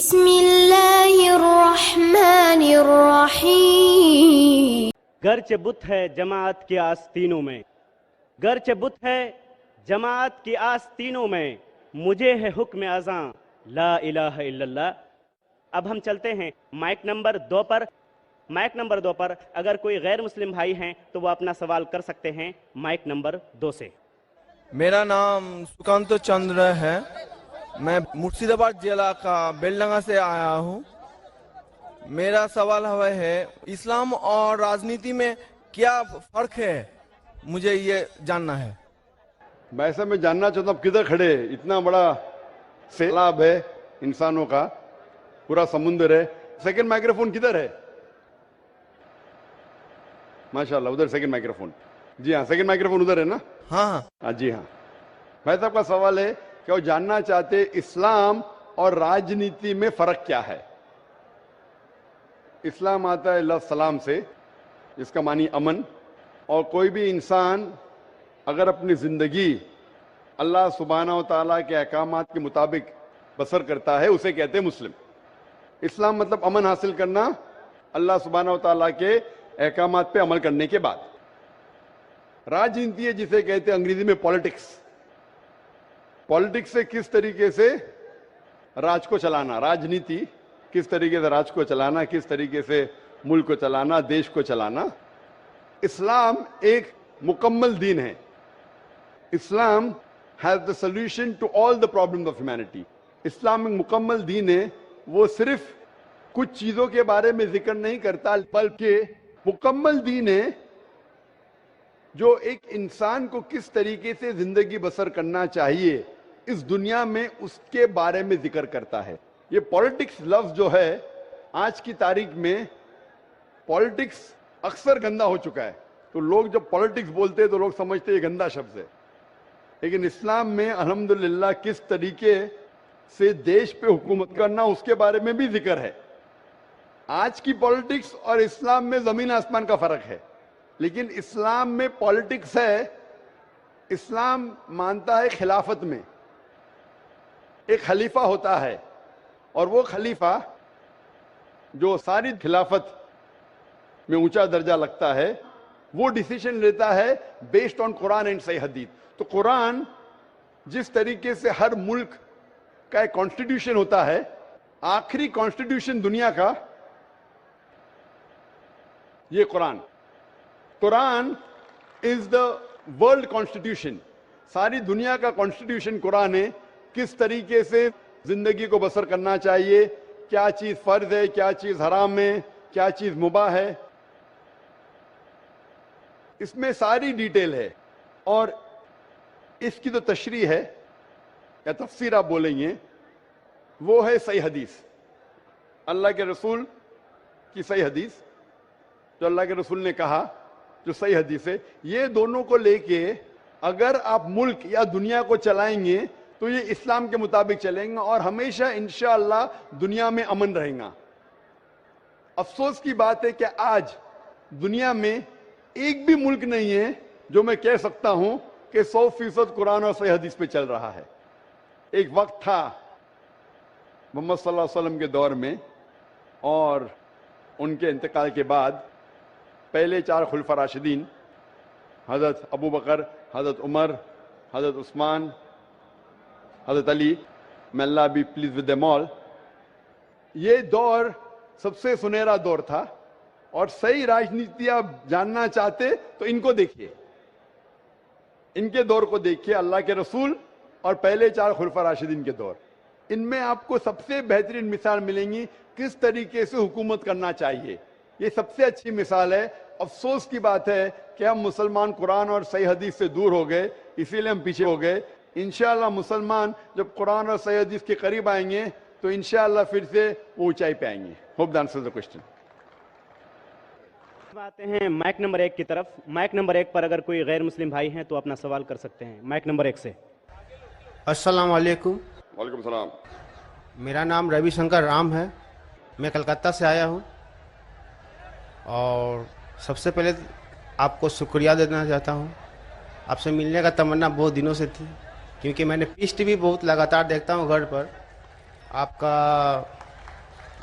بسم اللہ الرحمن الرحیم. گرچہ بت ہے جماعت کے آستینوں میں، گرچہ بت ہے جماعت کی آستینوں میں، مجھے ہے حکم اذاں لا الہ الا اللہ. اب ہم چلتے ہیں مائک نمبر 2 پر. مائک نمبر 2 پر اگر کوئی غیر مسلم بھائی ہیں تو وہ اپنا سوال کر سکتے ہیں مائک نمبر 2 سے. میرا نام سکانت چندر ہے. میں مرشید آباد ضلع کا بیلڈنگا سے آیا ہوں. میرا سوال ہے اسلام اور راجنیتی میں کیا فرق ہے، مجھے یہ جاننا ہے. ویسے میں جاننا چاہتا ہوں کدھر کھڑے ہیں؟ اتنا بڑا سیلاب ہے انسانوں کا، پورا سمندر ہے. سیکنڈ مائکروفون کدھر ہے؟ ماشاءاللہ ادھر سیکنڈ مائکروفون. جی ہاں سیکنڈ مائکروفون ادھر ہے نا؟ ہاں جی ہاں. بھائی صاحب کا سوال ہے کہ وہ جاننا چاہتے اسلام اور راجنیتی میں فرق کیا ہے. اسلام آتا ہے لفظ سلام سے، جس کا معنی امن، اور کوئی بھی انسان اگر اپنی زندگی اللہ سبحانہ و تعالیٰ کے احکامات کے مطابق بسر کرتا ہے اسے کہتے ہیں مسلم. اسلام مطلب امن حاصل کرنا اللہ سبحانہ و تعالیٰ کے احکامات پہ عمل کرنے کے بعد. راجنیتی ہے جسے کہتے ہیں انگریزی میں پالیٹکس. پالیٹکس سے کس طریقے سے راج کو چلانا، راجنیتی کس طریقے سے راج کو چلانا، کس طریقے سے ملک کو چلانا، دیش کو چلانا. اسلام ایک مکمل دین ہے. اسلام has the solution to all the problems of humanity. اسلام ایک مکمل دین ہے. وہ صرف کچھ چیزوں کے بارے میں ذکر نہیں کرتا بلکہ مکمل دین ہے جو ایک انسان کو کس طریقے سے زندگی بسر کرنا چاہیے اس دنیا میں اس کے بارے میں ذکر کرتا ہے. یہ پالیٹکس لفظ جو ہے آج کی تاریخ میں پالیٹکس اکثر گندا ہو چکا ہے. تو لوگ جب پالیٹکس بولتے ہیں تو لوگ سمجھتے ہیں یہ گندا شبد ہے، لیکن اسلام میں الحمدللہ کس طریقے سے دیش پہ حکومت کرنا اس کے بارے میں بھی ذکر ہے. آج کی پالیٹکس اور اسلام میں زمین آسمان کا فرق ہے، لیکن اسلام میں پالیٹکس ہے. اسلام مانتا ہے خلافت میں ایک خلیفہ ہوتا ہے، اور وہ خلیفہ جو ساری خلافت میں اونچا درجہ لگتا ہے وہ ڈیسیشن لیتا ہے بیسڈ آن قرآن اینڈ صحیح حدیث. تو قرآن جس طریقے سے ہر ملک کا ایک کانسٹیٹیوشن ہوتا ہے، آخری کانسٹیٹیوشن دنیا کا یہ قرآن از دا ورلڈ کانسٹیٹیوشن. ساری دنیا کا کانسٹیٹیوشن قرآن ہے. کس طریقے سے زندگی کو بسر کرنا چاہیے، کیا چیز فرض ہے، کیا چیز حرام ہے، کیا چیز مباح ہے، اس میں ساری ڈیٹیل ہے. اور اس کی تو تشریح ہے یا تفسیر آپ بولیں گے، وہ ہے صحیح حدیث، اللہ کے رسول کی صحیح حدیث، جو اللہ کے رسول نے کہا، جو صحیح حدیث ہے. یہ دونوں کو لے کے اگر آپ ملک یا دنیا کو چلائیں گے تو یہ اسلام کے مطابق چلیں گے اور ہمیشہ انشاءاللہ دنیا میں امن رہے گا. افسوس کی بات ہے کہ آج دنیا میں ایک بھی ملک نہیں ہے جو میں کہہ سکتا ہوں کہ 100% قرآن اور صحیح حدیث پہ چل رہا ہے. ایک وقت تھا محمد صلی اللہ علیہ وسلم کے دور میں اور ان کے انتقال کے بعد پہلے 4 خلفاء راشدین حضرت ابو بکر، حضرت عمر، حضرت عثمان، حضرت علی، may Allah be pleased with them all، یہ دور سب سے سنہرا دور تھا. اور صحیح راجنیتی آپ جاننا چاہتے تو ان کو دیکھیے، ان کے دور کو دیکھیے، اللہ کے رسول اور پہلے 4 خلفاء راشدین کے دور. ان میں آپ کو سب سے بہترین مثال ملیں گی کس طریقے سے حکومت کرنا چاہیے. یہ سب سے اچھی مثال ہے. افسوس کی بات ہے کہ ہم مسلمان قرآن اور صحیح حدیث سے دور ہو گئے، اسی لیے ہم پیچھے ہو گئے. انشاءاللہ مسلمان جب قرآن اور صحیح حدیث کے قریب آئیں گے تو انشاءاللہ پھر سے وہ اونچائی پہ آئیں گے. Hope the answers the question. آتے ہیں مائک نمبر 1 کی طرف. مائک نمبر 1 پر اگر کوئی غیر مسلم بھائی ہیں تو اپنا سوال کر سکتے ہیں مائک نمبر 1 سے. السلام علیکم. وعلیکم السلام. میرا نام روی شنکر رام ہے. میں کلکتہ سے آیا ہوں اور سب سے پہلے آپ کو شکریہ دینا چاہتا ہوں. آپ سے ملنے کا تمنا بہت دنوں سے تھی کیونکہ میں نے پیس ٹی وی بہت لگاتار دیکھتا ہوں گھر پر. آپ کا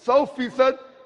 100%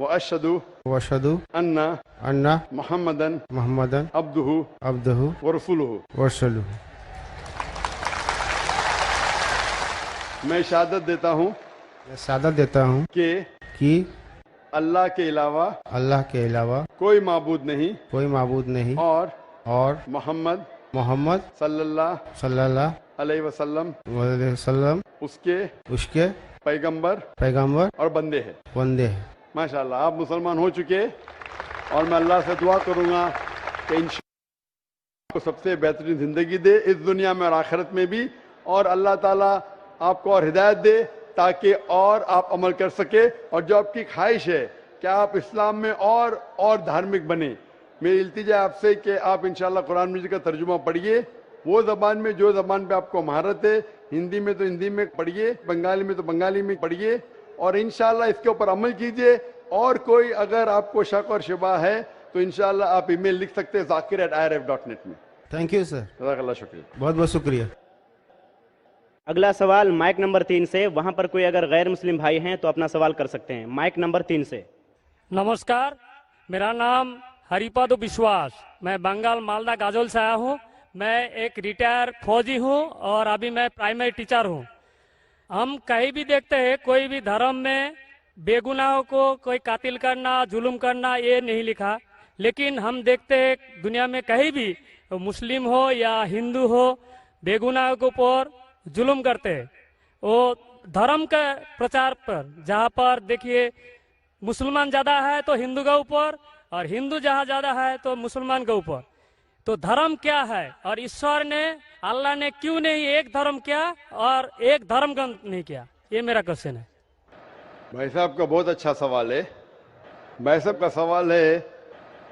وأشهد وأشهد أن أن محمدا محمدا عبده عبده ورسوله. ورسوله. میں شہادت دیتا ہوں میں شہادت دیتا ہوں کہ اللہ کے علاوہ اللہ کے علاوہ کوئی معبود نہیں کوئی معبود نہیں اور محمد صلی اللہ علیہ وسلم علیہ وسلم اس کے پیغمبر اور بندے ہیں. ماشاءاللہ آپ مسلمان ہو چکے اور میں اللہ سے دعا کروں گا کہ انشاءاللہ کو سب سے بہترین زندگی دے اس دنیا میں اور آخرت میں بھی, اور اللہ تعالیٰ آپ کو اور ہدایت دے تاکہ اور آپ عمل کر سکے, اور جو آپ کی خواہش ہے کہ آپ اسلام میں اور دھارمک بنیں. میری التجا ہے آپ سے کہ آپ انشاءاللہ قرآن مجید کا ترجمہ پڑھیے, وہ زبان میں جو زبان پہ آپ کو مہارت ہے, ہندی میں تو ہندی میں پڑھیے, بنگالی میں تو بنگالی میں پڑھیے, اور انشاءاللہ اس کے اوپر عمل کیجیے. اور کوئی اگر آپ کو شک اور شبہ ہے تو انشاءاللہ آپ ای میل لکھ سکتے ہیں zakir@irf.net میں. تھینک یو سر, جزاک اللہ, شکریہ. بہت بہت شکریہ. اگلا سوال مائک نمبر 3 سے, وہاں پر کوئی اگر غیر مسلم بھائی ہیں تو اپنا سوال کر سکتے ہیں. مائک نمبر 3 سے. نمسکار, میرا نام ہریپاد وشواس, میں بنگال مالدہ گاجول سے آیا ہوں. میں ایک ریٹائر فوجی ہوں اور ابھی میں پرائمری ٹیچر ہوں. ہم کہیں بھی دیکھتے ہیں کوئی بھی دھرم میں بے گناہوں کو کوئی قاتل کرنا, ظلم کرنا یہ نہیں لکھا, لیکن ہم دیکھتے ہیں دنیا میں کہیں بھی مسلم ہو یا ہندو ہو بے گناہوں کے اوپر ظلم کرتے ہیں. وہ دھرم کے پرچار پر جہاں پر دیکھیے مسلمان زیادہ ہے تو ہندو کے اوپر, اور ہندو جہاں زیادہ ہے تو مسلمان کے اوپر. تو دھرم کیا ہے, اور ایشور نے اللہ نے کیوں نہیں ایک دھرم کیا اور ایک دھرم کا نہیں کیا؟ یہ میرا کوشچن ہے. بھائی صاحب کا بہت اچھا سوال ہے. بھائی صاحب کا سوال ہے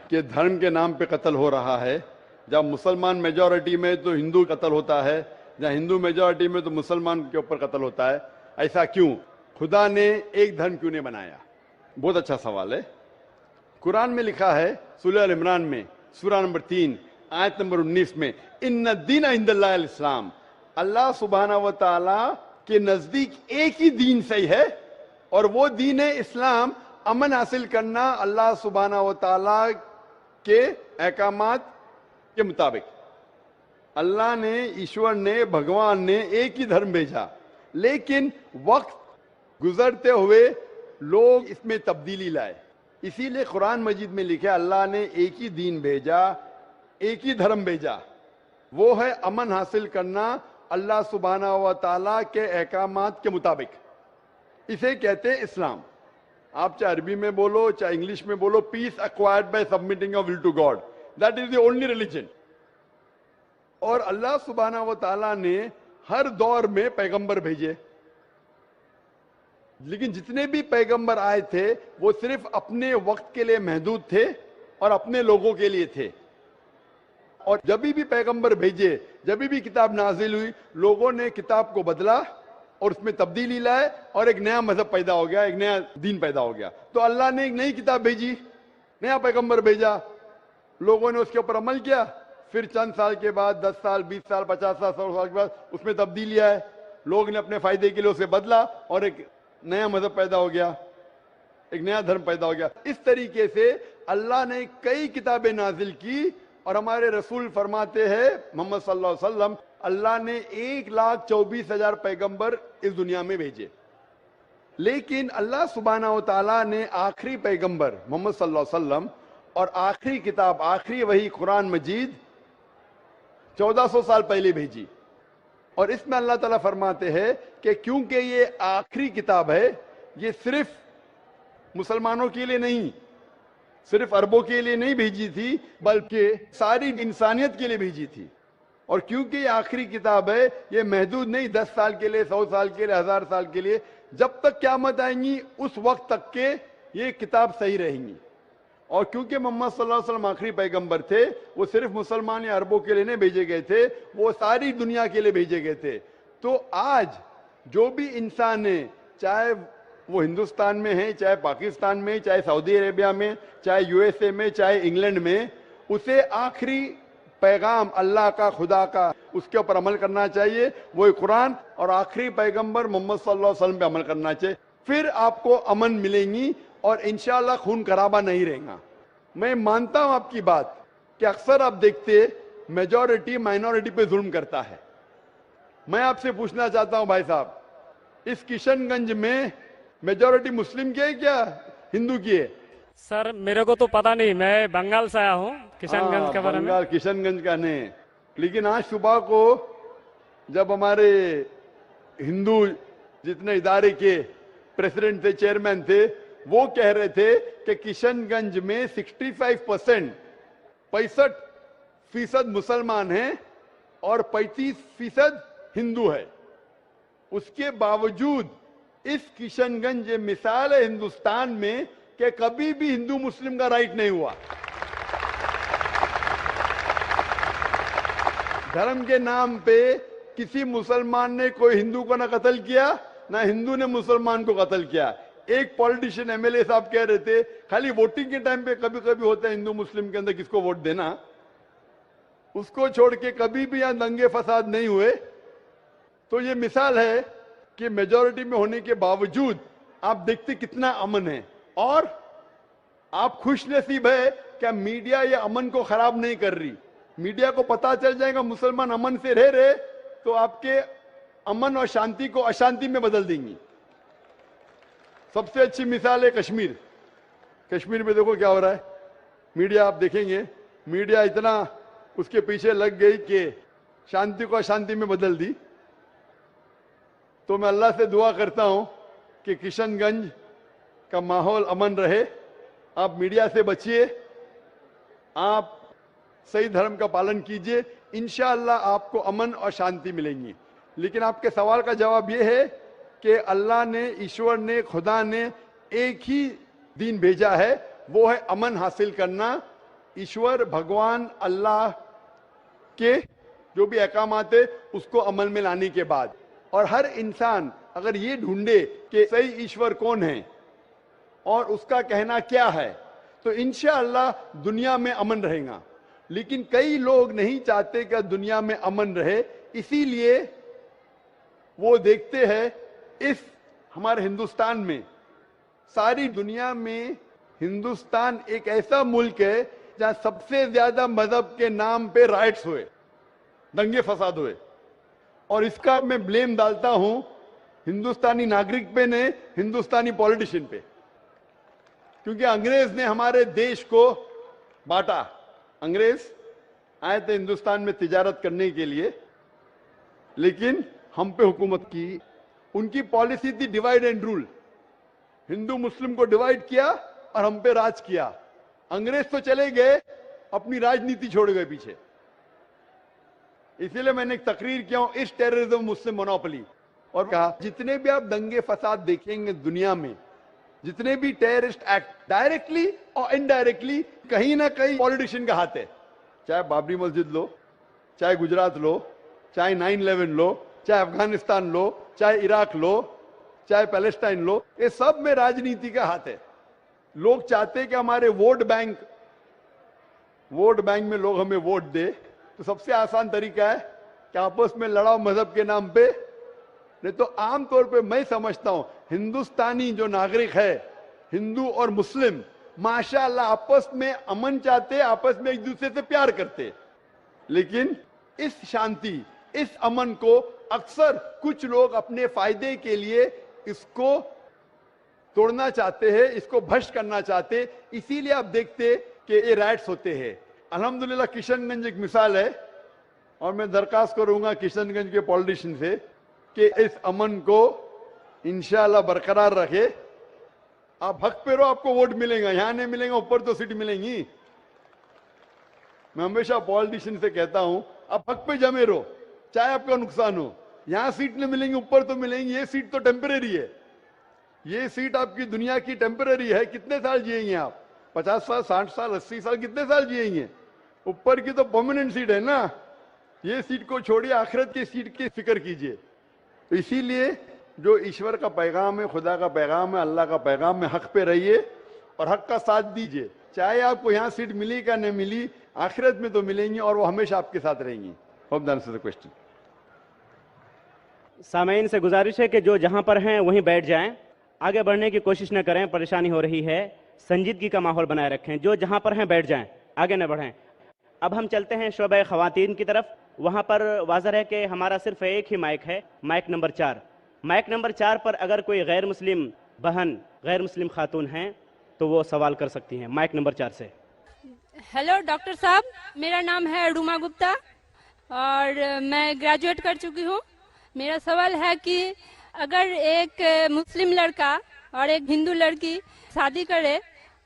کہ دھرم کے نام پہ قتل ہو رہا ہے. جب مسلمان میجورٹی میں تو ہندو قتل ہوتا ہے, جہاں ہندو میجورٹی میں تو مسلمان کے اوپر قتل ہوتا ہے. ایسا کیوں؟ خدا نے ایک دھرم کیوں نہیں بنایا؟ بہت اچھا سوال ہے. قرآن میں لکھا ہے سورہ ال عمران میں سورہ نمبر 3 آیت نمبر 19 میں, ان الدین عند اللہ الاسلام, اللہ سبحانہ و تعالی کے نزدیک ایک ہی دین صحیح ہے, اور وہ دین اسلام امن حاصل کرنا اللہ سبحانہ و تعالی کے احکامات کے مطابق. اللہ نے, ایشور نے, بھگوان نے ایک ہی دھرم بھیجا, لیکن وقت گزرتے ہوئے لوگ اس میں تبدیلی لائے. اسی لیے قرآن مجید میں لکھا اللہ نے ایک ہی دین بھیجا, ایک ہی دھرم بھیجا, وہ ہے امن حاصل کرنا اللہ سبحانہ و تعالیٰ کے احکامات کے مطابق. اسے کہتے ہیں اسلام. آپ چاہے عربی میں بولو چاہے انگلش میں بولو, peace acquired by submitting your will to God, that is the only religion. اور اللہ سبحانہ و تعالیٰ نے ہر دور میں پیغمبر بھیجے, لیکن جتنے بھی پیغمبر آئے تھے وہ صرف اپنے وقت کے لیے محدود تھے اور اپنے لوگوں کے لیے تھے. اور جب بھی پیغمبر بھیجے, جب بھی کتاب نازل ہوئی, لوگوں نے کتاب کو بدلا اور اس میں تبدیلی لائے, اور ایک نیا مذہب پیدا ہو گیا, ایک نیا دین پیدا ہو گیا. تو اللہ نے ایک نئی کتاب بھیجی, نیا پیغمبر بھیجا, لوگوں نے اس کے اوپر عمل کیا, پھر چند سال کے بعد 10 سال 20 سال 50 سال 100 سال کے بعد اس میں تبدیلی آئے, لوگ نے اپنے فائدے کے لیے اسے بدلا اور ایک نیا مذہب پیدا ہو گیا, ایک نیا دھرم پیدا ہو گیا. اس طریقے سے اللہ نے کئی کتابیں نازل کی, اور ہمارے رسول فرماتے ہیں محمد صلی اللہ علیہ وسلم, اللہ نے 1,24,000 پیغمبر اس دنیا میں بھیجے, لیکن اللہ سبحانہ و تعالیٰ نے آخری پیغمبر محمد صلی اللہ علیہ وسلم اور آخری کتاب, آخری وہی قرآن مجید 1400 سال پہلے بھیجی. اور اس میں اللہ تعالیٰ فرماتے ہیں کہ کیونکہ یہ آخری کتاب ہے, یہ صرف مسلمانوں کے لیے نہیں, صرف عربوں کے لیے نہیں بھیجی تھی, بلکہ ساری انسانیت کے لیے بھیجی تھی. اور کیونکہ یہ آخری کتاب ہے, یہ محدود نہیں 10 سال کے لیے, 100 سال کے لیے, 1000 سال کے لیے, جب تک قیامت آئیں گی اس وقت تک کے یہ کتاب صحیح رہیں گی. اور کیونکہ محمد صلی اللہ علیہ وسلم آخری پیغمبر تھے, وہ صرف مسلمان یا عربوں کے لیے نہیں بھیجے گئے تھے, وہ ساری دنیا کے لیے بھیجے گئے تھے. تو آج جو بھی انسان ہے, چاہے وہ ہندوستان میں ہے, چاہے پاکستان میں, چاہے سعودی عربیہ میں, چاہے USA میں, چاہے انگلینڈ میں, اسے آخری پیغام اللہ کا, خدا کا, اس کے اوپر عمل کرنا چاہیے, وہی قرآن, اور آخری پیغمبر محمد صلی اللہ علیہ وسلم پہ عمل کرنا چاہیے. پھر آپ کو امن ملیں گی اور انشاءاللہ خون خرابہ نہیں رہے گا. میں مانتا ہوں آپ کی بات کہ اکثر آپ دیکھتے میجورٹی مائنورٹی پہ ظلم کرتا ہے. میں آپ سے پوچھنا چاہتا ہوں بھائی صاحب, اس کشن گنج میں میجورٹی مسلم کی ہے کیا ہندو کی ہے؟ سر میرے کو تو پتا نہیں, میں بنگال سے آیا ہوں, کشن گنج کے بارے میں. بنگال کشن گنج کا نہیں, لیکن آج صبح کو جب ہمارے ہندو جتنے ادارے کے پریزیڈنٹ تھے, چیئرمین تھے, وہ کہہ رہے تھے کہ کشن گنج میں 65% 65% مسلمان ہیں اور 35% ہندو ہے. اس کے باوجود اس کشن گنج یہ مثال ہے ہندوستان میں کہ کبھی بھی ہندو مسلم کا رائٹ نہیں ہوا. دھرم کے نام پہ کسی مسلمان نے کوئی ہندو کو نہ قتل کیا, نہ ہندو نے مسلمان کو قتل کیا. ایک پولیٹیشین ایم ایل اے صاحب کہہ رہے تھے خالی ووٹنگ کے ٹائم پہ کبھی کبھی ہوتا ہے ہندو مسلم کے اندر کس کو ووٹ دینا, اس کو چھوڑ کے کبھی بھی یہاں دنگے فساد نہیں ہوئے. تو یہ مثال ہے کہ میجورٹی میں ہونے کے باوجود آپ دیکھتے کتنا امن ہے. اور آپ خوش نصیب ہے کہ میڈیا یہ امن کو خراب نہیں کر رہی. میڈیا کو پتا چل جائے گا مسلمان امن سے رہ رہے تو آپ کے امن اور شانتی کو اشانتی میں بدل دیں گی. سب سے اچھی مثال ہے کشمیر. کشمیر میں دیکھو کیا ہو رہا ہے. میڈیا آپ دیکھیں گے, میڈیا اتنا اس کے پیچھے لگ گئی کہ شانتی کو اشانتی میں بدل دی. تو میں اللہ سے دعا کرتا ہوں کہ کشن گنج کا ماحول امن رہے. آپ میڈیا سے بچیے, آپ صحیح دھرم کا پالن کیجئے, انشاءاللہ آپ کو امن اور شانتی ملیں گی. لیکن آپ کے سوال کا جواب یہ ہے کہ اللہ نے, ایشور نے, خدا نے ایک ہی دین بھیجا ہے, وہ ہے امن حاصل کرنا. ایشور بھگوان اللہ کے جو بھی احکامات ہے اس کو عمل میں لانے کے بعد, اور ہر انسان اگر یہ ڈھونڈے کہ صحیح ایشور کون ہے اور اس کا کہنا کیا ہے تو انشاءاللہ دنیا میں امن رہے گا. لیکن کئی لوگ نہیں چاہتے کہ دنیا میں امن رہے, اسی لیے وہ دیکھتے ہیں اس ہمارے ہندوستان میں, ساری دنیا میں ہندوستان ایک ایسا ملک ہے جہاں سب سے زیادہ مذہب کے نام پہ رائٹس ہوئے, دنگے فساد ہوئے. اور اس کا میں بلیم ڈالتا ہوں ہندوستانی ناگرک پہ نہیں, ہندوستانی پولیٹیشین پہ, کیونکہ انگریز نے ہمارے دیش کو بانٹا. انگریز آئے تھے ہندوستان میں تجارت کرنے کے لیے, لیکن ہم پہ حکومت کی. ان کی پالیسی تھی ڈیوائڈ اینڈ رول, ہندو مسلم کو ڈیوائڈ کیا اور ہم پہ راج کیا. انگریز تو چلے گئے, اپنی راجنیتی چھوڑ گئے پیچھے. اسی لیے میں نے ایک تقریر کیا ہوں اس ٹیررزم مسلم مونوپلی, اور کہا جتنے بھی آپ دنگے فساد دیکھیں گے دنیا میں, جتنے بھی ٹیررسٹ ایکٹ ڈائریکٹلی اور انڈائریکٹلی کہیں نہ کہیں پولیٹیشین کا ہاتھ ہے. چاہے بابری مسجد لو, چاہے گجرات لو, چاہے 9/11 لو, چاہے افغانستان لو, چاہے عراق لو, چاہے پیلسٹائن لو, یہ سب میں راجنیتی کا ہاتھ ہے. لوگ چاہتے کہ ہمارے ووٹ بینک میں لوگ ہمیں ووٹ دے, تو سب سے آسان طریقہ ہے کہ آپس میں لڑاؤ مذہب کے نام پہ. نہیں تو عام طور پہ میں سمجھتا ہوں ہندوستانی جو ناگرک ہے, ہندو اور مسلم, ماشاءاللہ آپس میں امن چاہتے, آپس میں ایک دوسرے سے پیار کرتے. لیکن اس شانتی, اس امن کو اکثر کچھ لوگ اپنے فائدے کے لیے اس کو توڑنا چاہتے ہیں, اس کو بھشٹ کرنا چاہتے. اسی لیے آپ دیکھتے کہ یہ رائٹس ہوتے ہیں. الحمدللہ کشن گنج ایک مثال ہے, اور میں درخواست کروں گا کشن گنج کے پولیٹیشین سے کہ اس امن کو انشاءاللہ برقرار رکھے. آپ حق پہ رہو, آپ کو ووٹ ملے گا, یہاں نہیں ملیں گا, اوپر تو سیٹ ملیں گی. میں ہمیشہ پولیٹیشین سے کہتا ہوں آپ حق پہ جمے رہو, چاہے آپ کا نقصان ہو. یہاں سیٹ نہیں ملیں گی, اوپر تو ملیں گی. یہ سیٹ تو ٹیمپریری ہے, یہ سیٹ آپ کی دنیا کی ٹیمپریری ہے. کتنے سال جیئیں گے آپ؟ 50 سال, 60 سال, 80 سال, کتنے سال جیئیں گے؟ اوپر کی تو پرماننٹ سیٹ ہے نا. یہ سیٹ کو چھوڑیے, آخرت کی سیٹ کی فکر کیجئے. تو اسی لیے جو ایشور کا پیغام ہے, خدا کا پیغام ہے, اللہ کا پیغام ہے, حق پہ رہیے اور حق کا ساتھ دیجئے. چاہے آپ کو یہاں سیٹ ملی کا نہیں ملی, آخرت میں تو ملیں گی, اور وہ ہمیشہ آپ کے ساتھ رہیں گی. Hope that answers the question. سامعین سے گزارش ہے کہ جو جہاں پر ہیں وہیں بیٹھ جائیں. آگے بڑھنے کی کوشش نہ کریں, پریشانی ہو رہی ہے. سنجیدگی کا ماحول بنائے رکھیں, جو جہاں پر ہیں بیٹھ جائیں, آگے نہ بڑھیں. اب ہم چلتے ہیں شعبہ خواتین کی طرف. وہاں پر واضح ہے کہ ہمارا صرف ایک ہی مائک ہے, مائک نمبر 4. مائک نمبر 4 پر اگر کوئی غیر مسلم بہن, غیر مسلم خاتون ہیں تو وہ سوال کر سکتی ہیں. مائک نمبر 4 سے. ہیلو ڈاکٹر صاحب, میرا نام ہے روما گپتا اور میں گریجویٹ کر چکی ہوں. میرا سوال ہے کہ اگر ایک مسلم لڑکا اور ایک ہندو لڑکی شادی کرے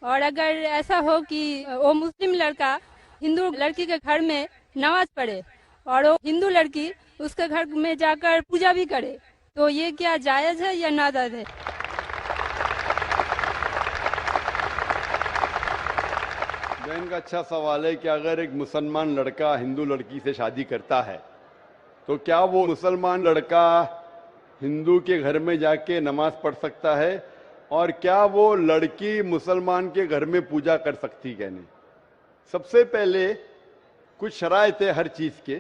اور اگر ایسا ہو کہ وہ مسلم لڑکا ہندو لڑکی کے گھر میں نماز پڑھے اور وہ ہندو لڑکی اس کے گھر میں جا کر پوجا بھی کرے, تو یہ کیا جائز ہے یا ناجائز ہے؟ بہن کا اچھا سوال ہے کہ اگر ایک مسلمان لڑکا ہندو لڑکی سے شادی کرتا ہے تو کیا وہ مسلمان لڑکا ہندو کے گھر میں جا کے نماز پڑھ سکتا ہے, اور کیا وہ لڑکی مسلمان کے گھر میں پوجا کر سکتی کہ نہیں. سب سے پہلے کچھ شرائط ہے ہر چیز کے.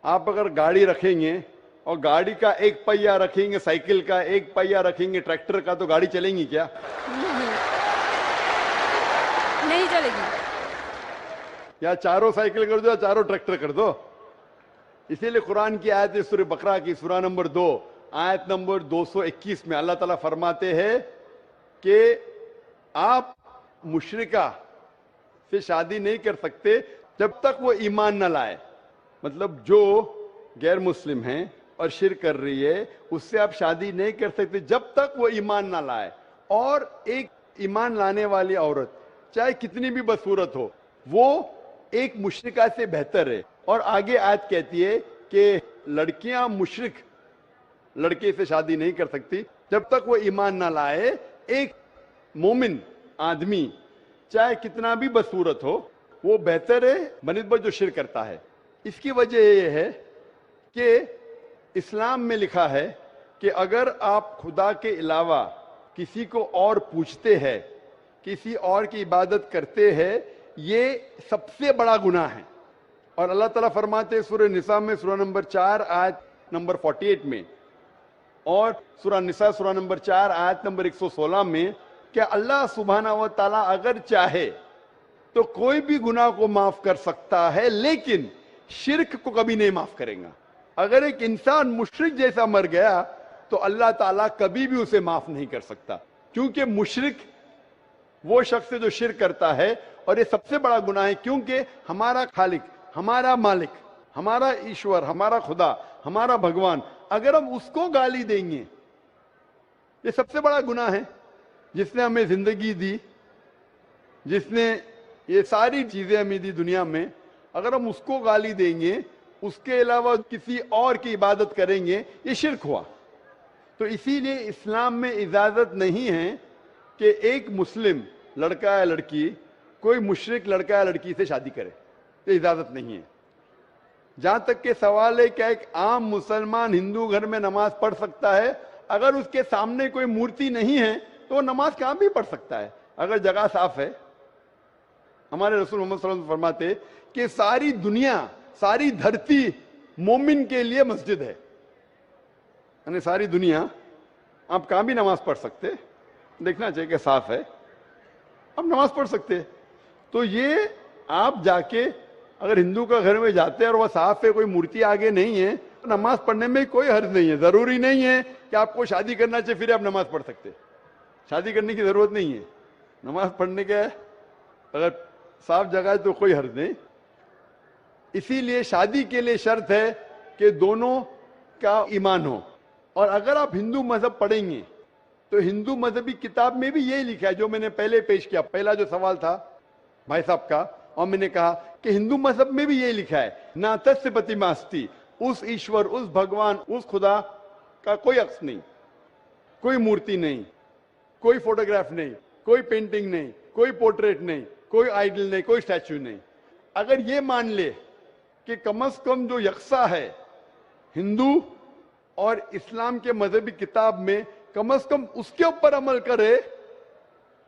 آپ اگر گاڑی رکھیں گے اور گاڑی کا ایک پہیہ رکھیں گے, سائیکل کا ایک پہیہ رکھیں گے, ٹریکٹر کا, تو گاڑی چلیں گی کیا؟ نہیں چلے گی. یا چاروں سائیکل کر دو یا چاروں ٹریکٹر کر دو. اسی لیے قرآن کی آیت سورہ بقرہ کی سورہ نمبر 2 آیت نمبر 221 میں اللہ تعالیٰ فرماتے ہیں کہ آپ مشرکہ سے شادی نہیں کر سکتے جب تک وہ ایمان نہ لائے. مطلب جو غیر مسلم ہیں اور شرک کر رہی ہے اس سے آپ شادی نہیں کر سکتے جب تک وہ ایمان نہ لائے. اور ایک ایمان لانے والی عورت چاہے کتنی بھی بدصورت ہو وہ ایک مشرکہ سے بہتر ہے. اور آگے آیت کہتی ہے کہ لڑکیاں مشرک لڑکے سے شادی نہیں کر سکتی جب تک وہ ایمان نہ لائے. ایک مومن آدمی چاہے کتنا بھی بدصورت ہو وہ بہتر ہے بنسبت جو شرک کرتا ہے. اس کی وجہ یہ ہے کہ اسلام میں لکھا ہے کہ اگر آپ خدا کے علاوہ کسی کو اور پوچھتے ہیں, کسی اور کی عبادت کرتے ہیں, یہ سب سے بڑا گناہ ہے. اور اللہ تعالیٰ فرماتے ہیں سورہ نساء میں سورہ نمبر 4 آیت نمبر 48 میں, اور سورہ نساء سورہ نمبر 4 آیت نمبر 116 میں کہ اللہ سبحانہ و تعالیٰ اگر چاہے تو کوئی بھی گناہ کو معاف کر سکتا ہے, لیکن شرک کو کبھی نہیں معاف کرے گا. اگر ایک انسان مشرک جیسا مر گیا تو اللہ تعالیٰ کبھی بھی اسے معاف نہیں کر سکتا, کیونکہ مشرک وہ شخص ہے جو شرک کرتا ہے, اور یہ سب سے بڑا گناہ ہے. کیونکہ ہمارا خالق, ہمارا مالک, ہمارا ایشور, ہمارا خدا, ہمارا بھگوان, اگر ہم اس کو گالی دیں گے, یہ سب سے بڑا گناہ ہے. جس نے ہمیں زندگی دی, جس نے یہ ساری چیزیں ہمیں دی دنیا میں, اگر ہم اس کو گالی دیں گے, اس کے علاوہ کسی اور کی عبادت کریں گے, یہ شرک ہوا. تو اسی لیے اسلام میں اجازت نہیں ہے کہ ایک مسلم لڑکا یا لڑکی کوئی مشرک لڑکا یا لڑکی سے شادی کرے, یہ اجازت نہیں ہے. جہاں تک کہ سوال ہے کہ ایک عام مسلمان ہندو گھر میں نماز پڑھ سکتا ہے, اگر اس کے سامنے کوئی مورتی نہیں ہے تو وہ نماز کہاں بھی پڑھ سکتا ہے اگر جگہ صاف ہے. ہمارے رسول محمد صلی اللہ علیہ وسلم فرماتے کہ ساری دنیا, ساری دھرتی مومن کے لیے مسجد ہے. یعنی ساری دنیا آپ کہاں بھی نماز پڑھ سکتے, دیکھنا چاہیے کہ صاف ہے, آپ نماز پڑھ سکتے. تو یہ آپ جا کے اگر ہندو کا گھر میں جاتے ہیں اور وہ صاف ہے, کوئی مورتی آگے نہیں ہے, تو نماز پڑھنے میں کوئی حرج نہیں ہے. ضروری نہیں ہے کہ آپ کو شادی کرنا چاہیے پھر آپ نماز پڑھ سکتے. شادی کرنے کی ضرورت نہیں ہے, نماز پڑھنے کا اگر صاف جگہ ہے تو کوئی حرج نہیں. اسی لیے شادی کے لیے شرط ہے کہ دونوں کا ایمان ہو. اور اگر آپ ہندو مذہب پڑھیں گے تو ہندو مذہبی کتاب میں بھی یہی لکھا ہے جو میں نے پہلے پیش کیا, پہلا جو سوال تھا بھائی صاحب کا, اور میں نے کہا کہ ہندو مذہب میں بھی یہی لکھا ہے, ناتس پتیماستی, اس ایشور, اس بھگوان, اس خدا کا کوئی عکس نہیں, کوئی مورتی نہیں, کوئی فوٹوگراف نہیں, کوئی پینٹنگ نہیں, کوئی پورٹریٹ نہیں, کوئی آئیڈل نہیں, کوئی اسٹیچو نہیں. اگر یہ مان لے کہ کم از کم جو یکساں ہے ہندو اور اسلام کے مذہبی کتاب میں, کم از کم اس کے اوپر عمل کرے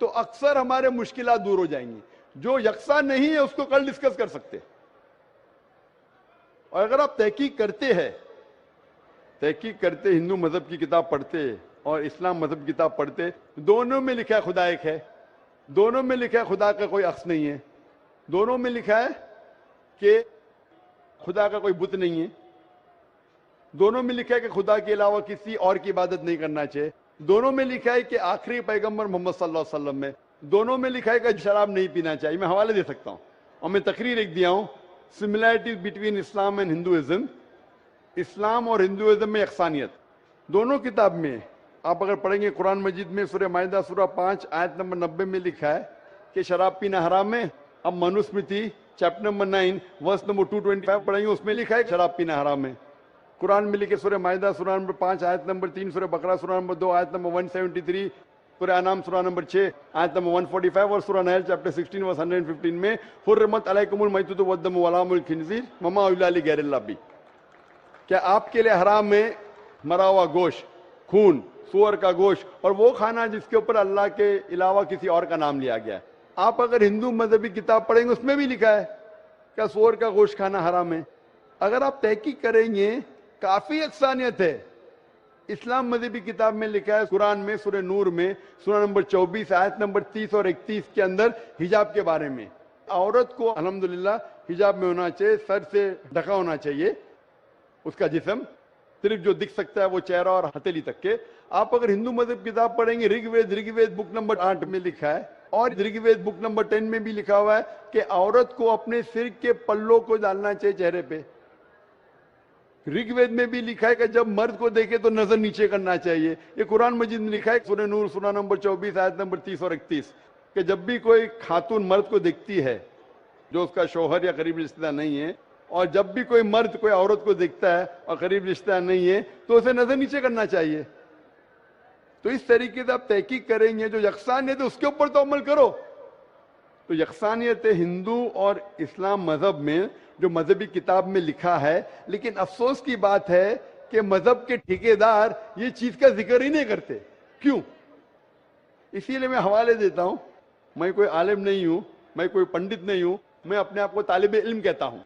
تو اکثر ہمارے مشکلات دور ہو جائیں گی. جو یکساں نہیں ہے اس کو کل ڈسکس کر سکتے. اور اگر آپ تحقیق کرتے ہندو مذہب کی کتاب پڑھتے اور اسلام مذہب کتاب پڑھتے، دونوں میں لکھا ہے خدا ایک ہے، دونوں میں لکھا ہے خدا کا کوئی عکس نہیں ہے، دونوں میں لکھا ہے کہ خدا کا کوئی بت نہیں ہے، دونوں میں لکھا ہے کہ خدا کے علاوہ کسی اور کی عبادت نہیں کرنا چاہیے، دونوں میں لکھا ہے کہ آخری پیغمبر محمد صلی اللہ علیہ وسلم میں، دونوں میں لکھا ہے کہ شراب نہیں پینا چاہیے۔ میں حوالے دے سکتا ہوں، اور میں تقریر ایک دیا ہوں، similarities between Islam and Hinduism, اسلام اور ہندوازم میں یکسانیت دونوں کتاب میں۔ آپ اگر پڑھیں گے قرآن مجید میں سورہ مائدہ سورہ 5 آیت نمبر 90 میں لکھا ہے کہ شراب پینا حرام ہے۔ اب Manusmriti chapter number 9 verse number 225 پڑھیں گے، اس میں لکھا ہے کہ شراب پینا حرام ہے۔ قرآن میں لکھے سورہ مائدہ سورہ نمبر 5 آیت نمبر 3، سورہ بقرہ سورہ نمبر 2 آیت نمبر 173، سورہ انعام سورہ نمبر 6 آیت نمبر 145 اور سورہ نحل چیپٹر 16 ورس 115 میں حرمت علیکم المیتۃ والدم ولحم الخنزیر وما اہل لغیر اللہ بھی، کیا آپ کے لیے حرام ہے مرا ہوا گوشت، خون، سور کا گوشت اور وہ کھانا جس کے اوپر اللہ کے علاوہ کسی اور کا نام لیا گیا ہے۔ آپ اگر ہندو مذہبی کتاب پڑھیں گے اس میں بھی لکھا ہے کہ سور کا گوشت کھانا حرام ہے۔ اگر آپ تحقیق کریں گے کافی یکسانیت ہے۔ اسلام مذہبی کتاب میں لکھا ہے قرآن میں سورہ نور میں سورہ نمبر 24 آیت نمبر 30 اور 31 کے اندر حجاب کے بارے میں، عورت کو الحمدللہ حجاب میں ہونا چاہیے، سر سے ڈھکا ہونا چاہیے اس کا جسم، صرف جو دکھ سکتا ہے وہ چہرہ اور ہتھیلی تک کے۔ آپ اگر ہندو مذہب کتاب پڑھیں گے رگ وید بک نمبر 8 میں لکھا ہے، اور رگ وید بک نمبر 10 میں بھی لکھا ہوا ہے کہ عورت کو اپنے سر کے پلوں کو ڈالنا چاہیے چہرے پہ۔ رگ وید میں بھی لکھا ہے کہ جب مرد کو دیکھے تو نظر نیچے کرنا چاہیے۔ یہ قرآن مجید میں لکھا ہے سورہ نور سورہ نمبر 24 آیت نمبر 30 اور 31 کہ جب بھی کوئی خاتون مرد کو دیکھتی ہے جو اس کا شوہر یا قریب رشتہ دار نہیں ہے، اور جب بھی کوئی مرد کوئی عورت کو دیکھتا ہے اور قریب رشتہ دار نہیں ہے تو اسے نظر نیچے کرنا چاہیے۔ تو اس طریقے سے آپ تحقیق کریں گے، جو یکسانیت ہے اس کے اوپر تو عمل کرو۔ تو یکسانیت ہندو اور اسلام مذہب میں جو مذہبی کتاب میں لکھا ہے، لیکن افسوس کی بات ہے کہ مذہب کے ٹھیکیدار یہ چیز کا ذکر ہی نہیں کرتے۔ کیوں؟ اسی لیے میں حوالے دیتا ہوں، میں کوئی عالم نہیں ہوں، میں کوئی پنڈت نہیں ہوں، میں اپنے آپ کو طالب علم کہتا ہوں،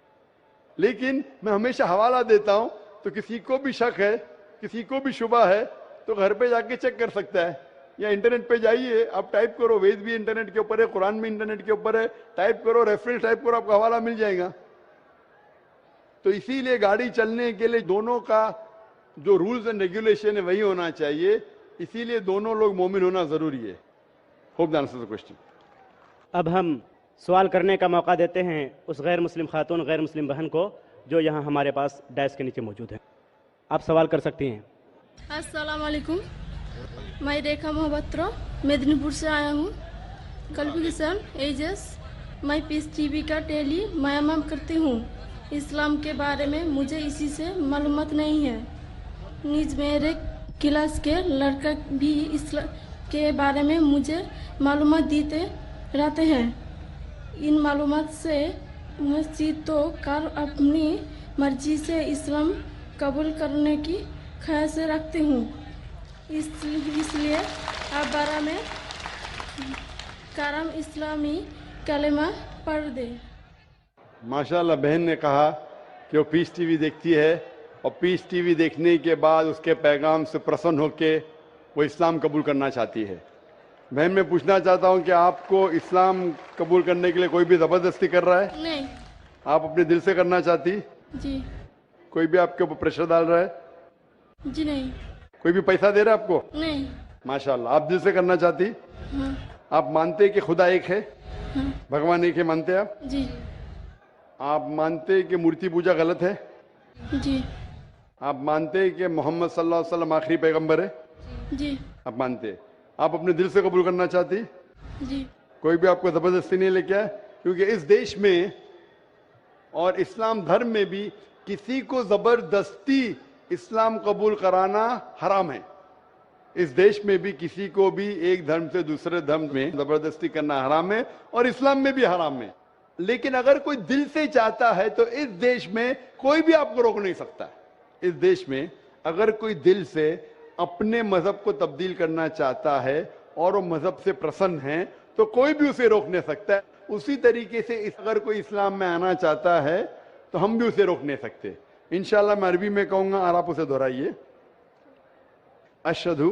لیکن میں ہمیشہ حوالہ دیتا ہوں، تو کسی کو بھی شک ہے، کسی کو بھی شبہ ہے تو گھر پہ جا کے چیک کر سکتا ہے، یا انٹرنیٹ پہ جائیے، آپ ٹائپ کرو، وید بھی انٹرنیٹ کے اوپر ہے، قرآن بھی انٹرنیٹ کے اوپر ہے، ٹائپ کرو، ریفرنس ٹائپ کرو، آپ کو حوالہ مل جائے گا۔ تو اسی لیے گاڑی چلنے کے لیے دونوں کا جو رولز اینڈ ریگولیشن ہے وہی ہونا چاہیے، اسی لیے دونوں لوگ مومن ہونا ضروری ہے۔ Hope that answers the question. اب ہم سوال کرنے کا موقع دیتے ہیں اس غیر مسلم خاتون، غیر مسلم بہن کو جو یہاں ہمارے پاس ڈائس کے نیچے موجود ہیں۔ آپ سوال کر سکتی ہیں۔ السلام علیکم، میں ریکھا محبترا میدنی پور سے آیا ہوں۔ کوالیفکیشن ایجز، میں پیس ٹی وی کا ڈیلی معائنہ کرتی ہوں۔ اسلام کے بارے میں مجھے اسی سے معلومات نہیں ہے، نیز میرے کلاس کے لڑکا بھی اسلام کے بارے میں مجھے معلومات دیتے رہتے ہیں۔ ان معلومات سے مسجد تو کار اپنی مرضی سے اسلام قبول کرنے کی خواہش رکھتی ہوں، اس لیے آپ بارہ میں کرم اسلامی کلمہ پڑھ دیں۔ ماشاءاللہ بہن نے کہا کہ وہ پیس ٹی وی دیکھتی ہے، اور پیس ٹی وی دیکھنے کے بعد اس کے پیغام سے پرسن ہو کے وہ اسلام قبول کرنا چاہتی ہے۔ بہن میں پوچھنا چاہتا ہوں کہ آپ کو اسلام قبول کرنے کے لیے کوئی بھی زبردستی کر رہا ہے؟ نہیں آپ اپنے دل سے کرنا چاہتی؟ جی۔ کوئی بھی آپ کے اوپر پریشر ڈال رہا ہے؟ جی نہیں۔ کوئی بھی پیسہ دے رہا ہے آپ کو؟ نہیں۔ ماشاءاللہ، آپ دل سے کرنا چاہتی؟ ہاں۔ آپ مانتے کہ خدا ایک ہے؟ ہاں۔ بھگوان ایک ہے مانتے آپ؟ جی۔ آپ مانتے کہ مورتی پوجا غلط ہے؟ جی۔ آپ مانتے کہ محمد صلی اللہ علیہ وسلم آخری پیغمبر ہے؟ جی۔ آپ مانتے؟ آپ اپنے دل سے قبول کرنا چاہتی؟ جی۔ کوئی بھی آپ کو زبردستی نہیں لے کے آئے؟ کیونکہ اس دیش میں اور اسلام دھرم میں بھی کسی کو زبردستی اسلام قبول کرانا حرام ہے۔ اس دیش میں بھی کسی کو بھی ایک دھرم سے دوسرے دھرم میں زبردستی کرنا حرام ہے، اور اسلام میں بھی حرام ہے۔ لیکن اگر کوئی دل سے چاہتا ہے تو اس دیش میں کوئی بھی آپ کو روک نہیں سکتا۔ اس دیش میں اگر کوئی دل سے اپنے مذہب کو تبدیل کرنا چاہتا ہے اور وہ مذہب سے پرسن ہے تو کوئی بھی اسے روک نہیں سکتا ہے۔ اسی طریقے سے اگر کوئی اسلام میں آنا چاہتا ہے تو ہم بھی اسے روک نہیں سکتے۔ انشاءاللہ میں عربی میں کہوں گا اور آپ اسے دہرائیے۔ اشہدو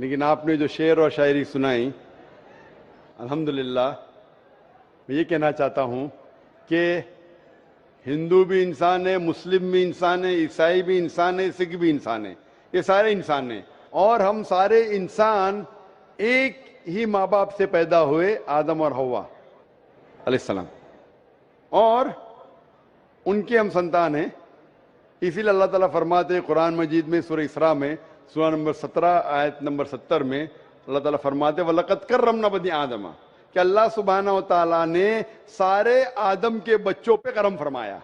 لیکن آپ نے جو شعر اور شاعری سنائی الحمدللہ میں یہ کہنا چاہتا ہوں کہ ہندو بھی انسان ہے، مسلم بھی انسان ہے، عیسائی بھی انسان ہے، سکھ بھی انسان ہے، یہ سارے انسان ہیں، اور ہم سارے انسان ایک ہی ماں باپ سے پیدا ہوئے، آدم اور حوا علیہ السلام، اور ان کے ہم سنتان ہیں۔ اسی لیے اللہ تعالیٰ فرماتے ہیں قرآن مجید میں سورہ اسراء میں سورہ نمبر 17 آیت نمبر 70 میں اللہ تعالیٰ فرماتے ہیں وَلَقَدْ كَرَّمْنَا بَنِي آدَمَ، کہ اللہ سبحانہ و تعالیٰ نے سارے آدم کے بچوں پہ کرم فرمایا۔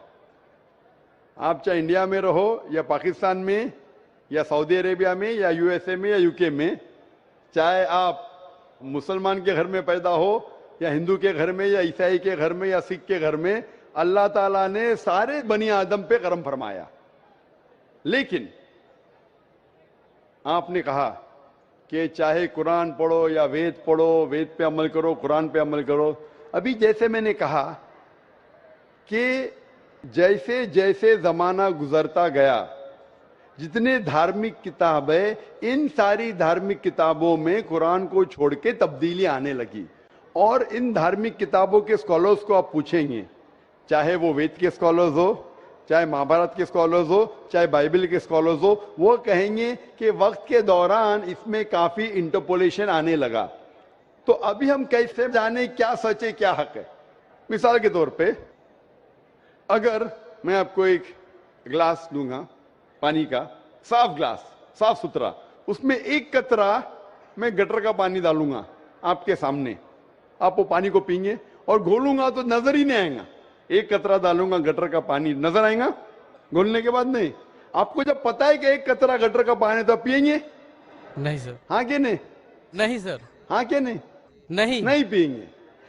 آپ چاہے انڈیا میں رہو یا پاکستان میں یا سعودی عربیہ میں یا یو ایس اے میں یا یو کے میں، چاہے آپ مسلمان کے گھر میں پیدا ہو یا ہندو کے گھر میں یا عیسائی کے گھر میں یا سکھ کے گھر میں، اللہ تعالیٰ نے سارے بنی آدم پہ کرم فرمایا۔ لیکن آپ نے کہا کہ چاہے قرآن پڑھو یا وید پڑھو، وید پہ عمل کرو، قرآن پہ عمل کرو۔ ابھی جیسے میں نے کہا کہ جیسے جیسے زمانہ گزرتا گیا، جتنے دھارمک کتاب ہے، ان ساری دھارمک کتابوں میں قرآن کو چھوڑ کے تبدیلی آنے لگی، اور ان دھارمک کتابوں کے اسکالرز کو آپ پوچھیں گے، چاہے وہ وید کے اسکالرز ہو، چاہے مہابھارت کے اسکالرز ہو، چاہے بائبل کے اسکالرز ہو، وہ کہیں گے کہ وقت کے دوران اس میں کافی انٹرپولیشن آنے لگا۔ تو ابھی ہم کیسے جانیں کیا سچ ہے کیا حق ہے؟ مثال کے طور پہ اگر میں آپ کو ایک گلاس دوں گا پانی کا، صاف گلاس، صاف ستھرا، اس میں ایک قطرہ میں گٹر کا پانی ڈالوں گا آپ کے سامنے، آپ وہ پانی کو پئیں گے، اور گھولوں گا تو نظر ہی نہیں آئے گا۔ ایک قطرہ ڈالوں گا گٹر کا پانی، نظر آئے گا گھولنے کے بعد؟ نہیں۔ آپ کو جب پتا ہے کہ ایک قطرہ گٹر کا پانی تو آپ پئیں گے؟ نہیں سر۔ ہاں کہ نہیں؟ نہیں سر۔ ہاں کہ نہیں؟ نہیں نہیں پئیں گے۔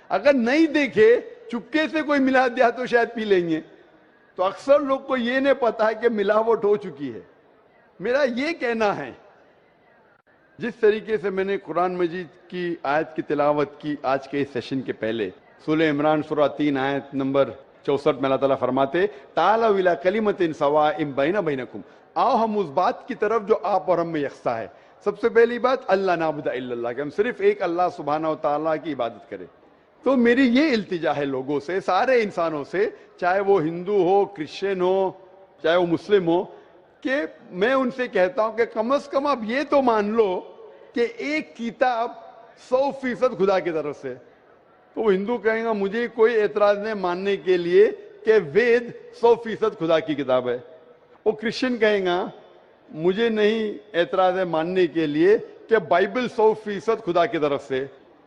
اگر نہیں دیکھے، چپکے سے کوئی ملا دیا تو شاید پی لیں گے۔ تو اکثر لوگ کو یہ نہیں پتا ہے کہ ملاوٹ ہو چکی ہے۔ میرا یہ کہنا ہے، جس طریقے سے میں نے قرآن مجید کی آیت کی تلاوت کی آج کے اس سیشن کے پہلے، سورہ عمران سورہ 3 آیت نمبر 64 میں اللہ تعالیٰ فرماتے تعالوا الی کلمۃ سواء بین بینکم، آؤ ہم اس بات کی طرف جو آپ اور ہم میں یکساں ہے۔ سب سے پہلی بات اللہ نعبد الا اللہ، کہ ہم صرف ایک اللہ سبحانہ و تعالیٰ کی عبادت کریں۔ تو میری یہ التجا ہے لوگوں سے، سارے انسانوں سے، چاہے وہ ہندو ہو، کرسچن ہو، چاہے وہ مسلم ہو، کہ میں ان سے کہتا ہوں کہ کم از کم آپ یہ تو مان لو کہ ایک کتاب 100% خدا کی طرف سے۔ تو وہ ہندو کہیں گا مجھے کوئی اعتراض نہیں ماننے کے لیے کہ وید 100% خدا کی کتاب ہے۔ وہ کرسچن کہیں گا مجھے نہیں اعتراض ہے ماننے کے لیے کہ بائبل 100% خدا کی طرف سے۔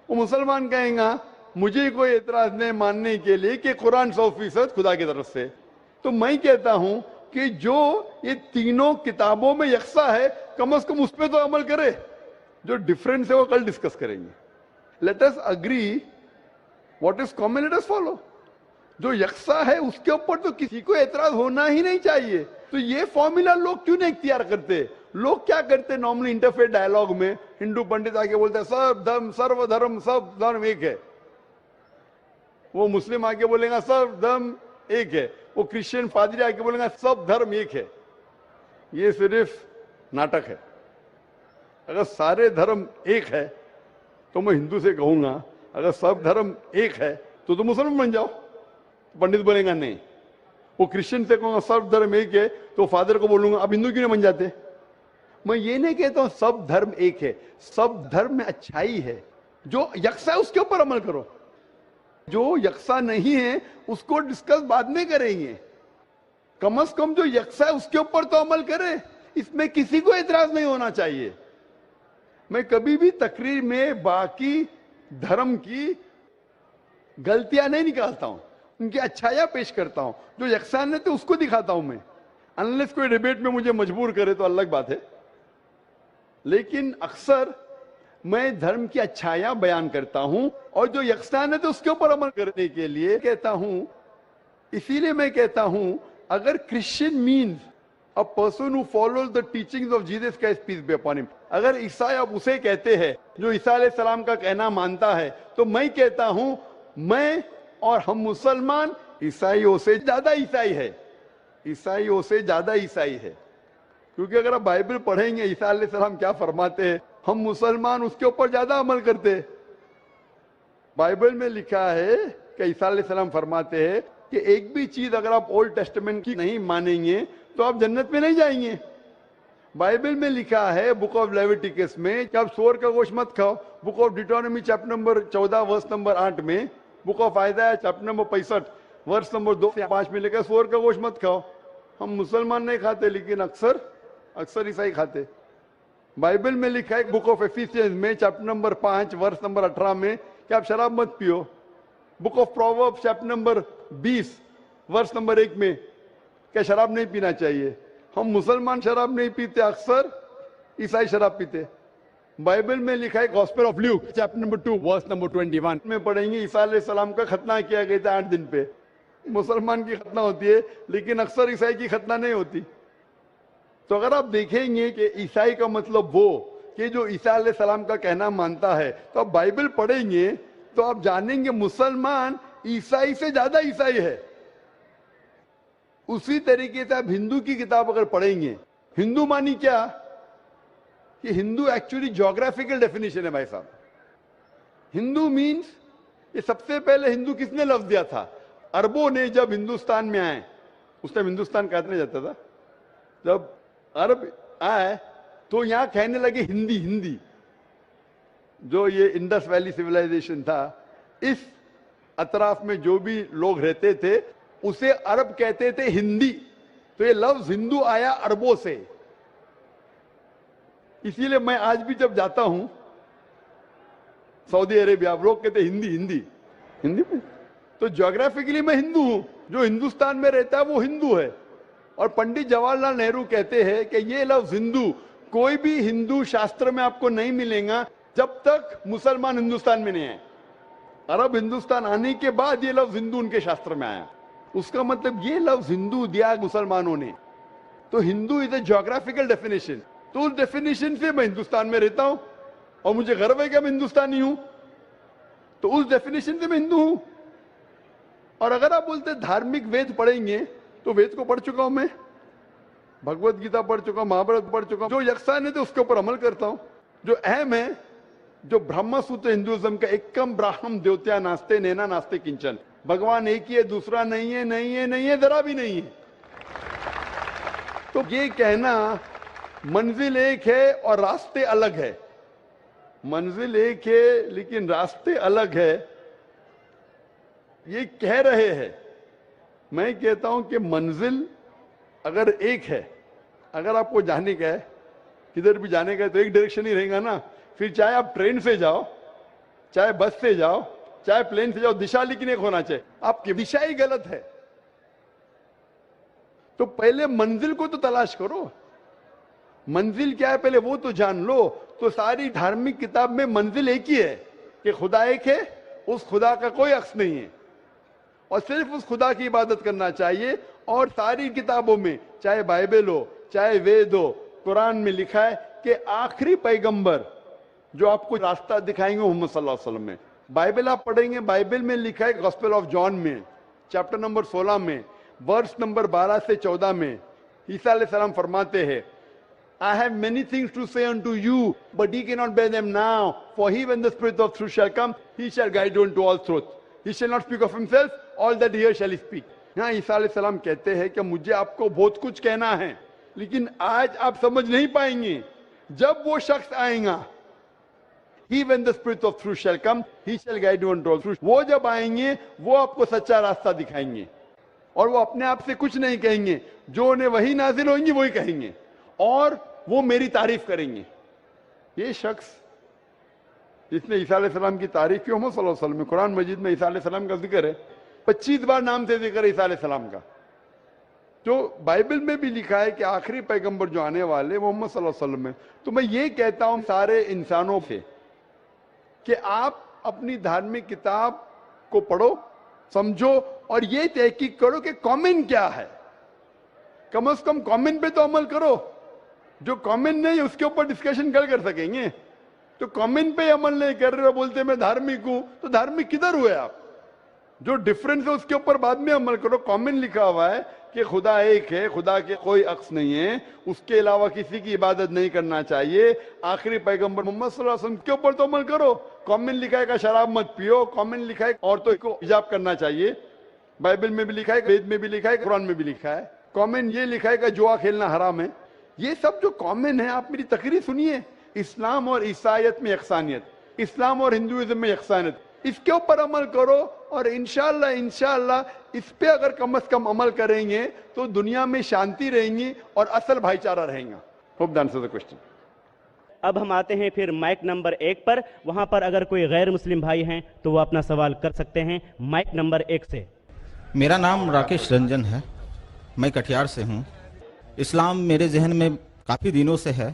وہ مسلمان کہیں گا مجھے کوئی اعتراض نہیں ماننے کے لیے کہ قرآن 100% خدا کی طرف سے۔ تو میں کہتا ہوں کہ جو یہ تینوں کتابوں میں یکساں ہے، کم از کم اس پہ تو عمل کرے۔ جو ڈفرینس ہے وہ کل ڈسکس کریں گے۔ Let us agree what is common, let us follow۔ جو یکساں ہے اس کے اوپر تو کسی کو اعتراض ہونا ہی نہیں چاہیے۔ تو یہ فارمولا لوگ کیوں نہیں اختیار کرتے؟ لوگ کیا کرتے نارملی انٹرفیتھ ڈائلاگ میں؟ ہندو پنڈت آ کے بولتے ہیں سرو دھرم سب دھرم ایک ہے، وہ مسلم آ کے بولیں گا سب دھرم ایک ہے، وہ کرسچن پادری آ کے بولیں گا سب دھرم ایک ہے۔ یہ صرف ناٹک ہے۔ اگر سارے دھرم ایک ہے تو میں ہندو سے کہوں گا اگر سب دھرم ایک ہے تو مسلمان بن جاؤ۔ پنڈت بولیں گا نہیں۔ وہ کرسچن سے کہوں گا سب دھرم ایک ہے تو فادر کو بولوں گا اب ہندو کیوں نہیں بن جاتے؟ میں یہ نہیں کہتا ہوں سب دھرم ایک ہے، سب دھرم میں اچھائی ہے، جو یکساں ہے اس کے اوپر عمل کرو، جو یکساں نہیں ہے اس کو ڈسکس بعد میں کریں گے۔ کم از کم جو یکساں ہے اس کے اوپر تو عمل کرے، اس میں کسی کو اعتراض نہیں ہونا چاہیے۔ میں کبھی بھی تقریر میں باقی دھرم کی غلطیاں نہیں نکالتا ہوں، ان کی اچھائیاں پیش کرتا ہوں۔ جو یکسانیت ہے اس کو دکھاتا ہوں میں، انلیس کوئی ڈیبیٹ میں مجھے مجبور کرے تو الگ بات ہے۔ لیکن اکثر میں دھرم کی اچھائیاں بیان کرتا ہوں اور جو یکسانیت ہے اس کے اوپر عمل کرنے کے لیے کہتا ہوں۔ اسی لیے میں کہتا ہوں اگر Christian means a person who follows the teachings of Jesus Christ, peace be upon him، اگر عیسائی اب اسے کہتے ہیں جو عیسیٰ علیہ السلام کا کہنا مانتا ہے، تو میں کہتا ہوں میں اور ہم مسلمان عیسائیوں سے زیادہ عیسائی ہے، عیسائیوں سے زیادہ عیسائی ہے۔ کیونکہ اگر آپ بائبل پڑھیں گے عیسیٰ علیہ السلام کیا فرماتے ہیں ہم مسلمان اس کے اوپر زیادہ عمل کرتے. بائبل میں لکھا ہے کہ عیسیٰ علیہ السلام فرماتے ہیں کہ ایک بھی چیز اگر آپ اولڈ ٹیسٹمنٹ کی نہیں مانیں گے تو آپ جنت میں نہیں جائیں گے. بائبل میں لکھا ہے بک آف لیویٹیکس میں کہ آپ سور کا گوشت مت کھاؤ. Book of Deuteronomy chapter number 14 verse number 8 میں, book of Isaiah chapter number 65 verse number 2 سے 5 میں لکھا سور کا گوشت مت کھاؤ. ہم مسلمان نہیں کھاتے لیکن اکثر عیسائی کھاتے. بائبل میں لکھا ہے بک آف ایفیسینز میں چیپٹر نمبر 5 ورس نمبر 18 میں کہ آپ شراب مت پیو. Book of Proverbs chapter number 20 verse number 1 میں کہ شراب نہیں پینا چاہیے. ہم مسلمان شراب نہیں پیتے, اکثر عیسائی شراب پیتے. بائبل میں لکھا ہے gospel of Luke chapter number 2 verse number 21 میں پڑھیں گے عیسیٰ علیہ السلام کا ختنہ کیا گیا تھا 8 دن پہ. مسلمان کی ختنہ ہوتی ہے لیکن اکثر عیسائی کی ختنہ نہیں ہوتی. تو اگر آپ دیکھیں گے کہ عیسائی کا مطلب وہ کہ جو عیسیٰ علیہ السلام کا کہنا مانتا ہے, تو آپ بائبل پڑھیں گے تو آپ جانیں گے مسلمان عیسائی سے زیادہ عیسائی ہے. اسی طریقے سے آپ ہندو کی کتاب اگر پڑھیں گے, ہندو مانی کیا کہ ہندو ایکچولی جیوگرافیکل ڈیفینیشن ہے بھائی صاحب. ہندو مینس, یہ سب سے پہلے ہندو کس نے لفظ دیا تھا؟ عربوں نے جب ہندوستان میں آئے, اس ٹائم ہندوستان کہا نہیں جاتا تھا, جب عرب آئے تو یہاں کہنے لگے ہندی. جو یہ انڈس ویلی سیولائزیشن تھا, اس اطراف میں جو بھی لوگ رہتے تھے اسے عرب کہتے تھے ہندی. تو یہ لفظ ہندو آیا عربوں سے. اسی لیے میں آج بھی جب جاتا ہوں سعودی عربیہ, لوگ کہتے ہندی میں, تو جیوگرافیکلی میں ہندو ہوں. جو ہندوستان میں رہتا ہے وہ ہندو ہے. اور پنڈت جواہر لال نہرو کہتے ہیں کہ یہ لفظ ہندو کوئی بھی ہندو شاستر میں آپ کو نہیں ملے گا جب تک مسلمان ہندوستان میں نہیں آئے. عرب ہندوستان آنے کے بعد یہ لفظ ہندو ان کے شاستر میں آیا. اس کا مطلب یہ لفظ ہندو دیا مسلمانوں نے. تو ہندو از اے جیوگرافیکل ڈیفینیشن. تو اس ڈیفینیشن سے میں ہندوستان میں رہتا ہوں اور مجھے گرو ہے کہ میں ہندوستانی ہوں. تو اس ڈیفینیشن سے میں ہندو ہوں. اور اگر آپ بولتے دھارمک وید پڑھیں گے تو وید کو پڑھ چکا ہوں میں, بھگوت گیتا پڑھ چکا ہوں, مہابھارت پڑھ چکا ہوں. جو یکساں ہے تو اس کے اوپر عمل کرتا ہوں. جو اہم ہے, جو برہما سوتر ہندوازم کا ایکم براہم دیوتیا ناستے نینا ناستے کنچن, بھگوان ایک ہی ہے, دوسرا نہیں ہے, ذرا بھی نہیں ہے. تو یہ کہنا منزل ایک ہے اور راستے الگ ہے. منزل ایک ہے لیکن راستے الگ ہے, یہ کہہ رہے ہیں. میں کہتا ہوں کہ منزل اگر ایک ہے, اگر آپ کو جانے کا ہے, کدھر بھی جانے کا ہے تو ایک ڈائریکشن ہی رہے گا نا. پھر چاہے آپ ٹرین سے جاؤ, چاہے بس سے جاؤ, چاہے پلین سے جاؤ, دشا لیکن ایک ہونا چاہیے. آپ کی دشا ہی غلط ہے. تو پہلے منزل کو تو تلاش کرو. منزل کیا ہے پہلے وہ تو جان لو. تو ساری دھارمک کتاب میں منزل ایک ہی ہے کہ خدا ایک ہے, اس خدا کا کوئی عکس نہیں ہے, اور صرف اس خدا کی عبادت کرنا چاہیے. اور ساری کتابوں میں, چاہے بائبل ہو, چاہے وید ہو, قرآن میں لکھا ہے کہ آخری پیغمبر جو آپ کو راستہ دکھائیں گے محمد صلی اللہ علیہ وسلم میں. بائبل آپ پڑھیں گے, بائبل میں لکھا ہے گاسپل آف جان میں چیپٹر نمبر 16 میں ورس نمبر 12 سے 14 میں عیسیٰ علیہ السلام فرماتے ہیں, I have many things to say unto you, but ye cannot bear them now. For he, when the Spirit of truth shall come, he shall guide you into all truth. He shall not speak of himself, all that he hears shall he speak. یہاں عیسیٰ علیہ السلام کہتے ہیں کہ مجھے آپ کو بہت کچھ کہنا ہے, لیکن آج آپ سمجھ نہیں پائیں گے. جب وہ شخص آئیں گا, he, when the Spirit of truth shall come, he shall guide you into all truth. وہ جب آئیں گے وہ آپ کو سچا راستہ دکھائیں گے, اور وہ اپنے آپ سے کچھ نہیں کہیں گے. جو انہیں وہی نازل ہوئیں گی وہی کہیں گے, اور وہ میری تعریف کریں گے. یہ شخص جس نے عیسیٰ علیہ السلام کی تعریف کی, محمد صلی اللہ علیہ وسلم میں قرآن مجید میں عیسیٰ علیہ السلام کا ذکر ہے, 25 بار نام سے ذکر ہے عیسیٰ علیہ السلام کا. جو بائبل میں بھی لکھا ہے کہ آخری پیغمبر جو آنے والے محمد صلی اللہ علیہ وسلم میں. تو میں یہ کہتا ہوں سارے انسانوں سے کہ آپ اپنی دھارمک کتاب کو پڑھو, سمجھو, اور یہ تحقیق کرو کہ کامن کیا ہے. کم از کم کامن پہ تو عمل کرو. جو کامن نہیں اس کے اوپر ڈسکشن کر سکیں گے. تو کامن پہ عمل نہیں کر رہے ہو, بولتے میں دھارمک ہوں, تو دھارمک کدھر ہوئے آپ؟ جو ڈفرنس ہے اس کے اوپر بعد میں عمل کرو. کامن لکھا ہوا ہے کہ خدا ایک ہے, خدا کے کوئی عکس نہیں ہے, اس کے علاوہ کسی کی عبادت نہیں کرنا چاہیے. آخری پیغمبر محمد صلی اللہ علیہ وسلم کے اوپر تو عمل کرو. کامن لکھا ہے کہ شراب مت پیو, کامن لکھا ہے عورتوں کو حجاب کرنا چاہیے, بائبل میں بھی لکھا ہے, وید میں بھی لکھا ہے, قرآن میں بھی لکھا ہے. کامن یہ لکھا ہے کہ جوا کھیلنا حرام ہے. یہ سب جو کامن ہے, آپ میری تقریر سنیے. اسلام اور عیسائیت میں یکسانیت, اسلام اور ہندوازم میں یکسانیت, اس کے اوپر عمل کرو, اور انشاءاللہ اس پہ اگر کم از کم عمل کریں گے تو دنیا میں شانتی رہیں گی اور اصل بھائی چارہ رہیں گا. Hope that answers the question. اب ہم آتے ہیں پھر مائک نمبر 1 پر. وہاں پر اگر کوئی غیر مسلم بھائی ہیں تو وہ اپنا سوال کر سکتے ہیں مائک نمبر 1 سے. میرا نام راکیش رنجن ہے, میں کٹیہار سے ہوں. اسلام میرے ذہن میں کافی دنوں سے ہے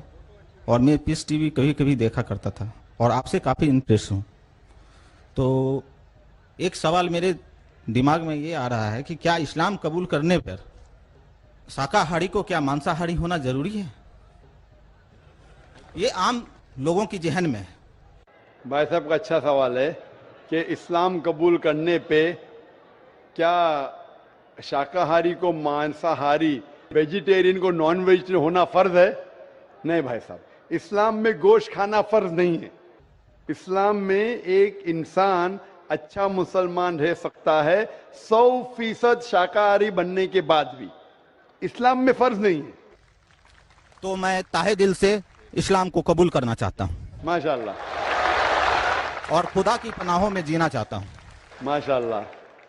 اور میں پیس ٹی وی کبھی کبھی دیکھا کرتا تھا اور آپ سے کافی امپریس ہوں. تو ایک سوال میرے دماغ میں یہ آ رہا ہے کہ کیا اسلام قبول کرنے پر شاکاہاری کو کیا مانساہاری ہونا ضروری ہے؟ یہ عام لوگوں کی ذہن میں ہے. بھائی صاحب کا اچھا سوال ہے کہ اسلام قبول کرنے پہ کیا شاکاہاری کو مانساہاری, ویجیٹیرین کو نان ویجیٹیرین ہونا فرض ہے؟ نہیں بھائی صاحب, اسلام میں گوشت کھانا فرض نہیں ہے. اسلام میں ایک انسان اچھا مسلمان رہ سکتا ہے 100% شاکاہاری بننے کے بعد بھی. اسلام میں فرض نہیں ہے. تو میں تہہ دل سے اسلام کو قبول کرنا چاہتا ہوں ماشاءاللہ, اور خدا کی پناہوں میں جینا چاہتا ہوں. ماشاءاللہ.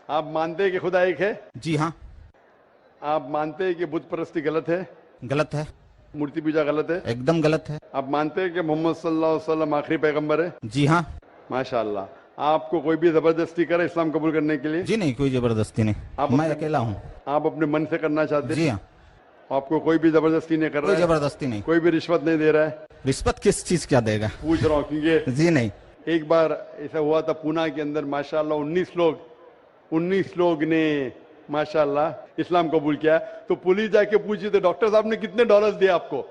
آپ مانتے ہیں کہ خدا ایک ہے؟ جی ہاں. آپ مانتے ہیں کہ بت پرستی غلط ہے؟ غلط ہے. مورتی پوجا غلط ہے؟ ایک دم غلط ہے. آپ مانتے ہیں کہ محمد صلی اللہ علیہ وسلم آخری پیغمبر ہے؟ جی ہاں. ماشاءاللہ. آپ کو کوئی بھی زبردستی کرے اسلام قبول کرنے کے لیے؟ جی نہیں, کوئی زبردستی نہیں, میں اکیلا ہوں. آپ اپنے من سے کرنا چاہتے ہیں؟ جی ہاں. آپ کو کوئی بھی زبردستی نہیں کر رہا ہے؟ کوئی زبردستی نہیں. کوئی بھی رشوت نہیں دے رہا ہے؟ رشوت کس چیز کیا دے گا؟ پوچھ رہا ہوں کیونکہ جی نہیں. ایک بار ایسا ہوا تھا پونا کے اندر, ماشاءاللہ 19 لوگ نے ماشاءاللہ اسلام قبول کیا. تو پولیس جا کے پوچھی تو ڈاکٹر صاحب نے کتنے ڈالرز دیا آپ کو؟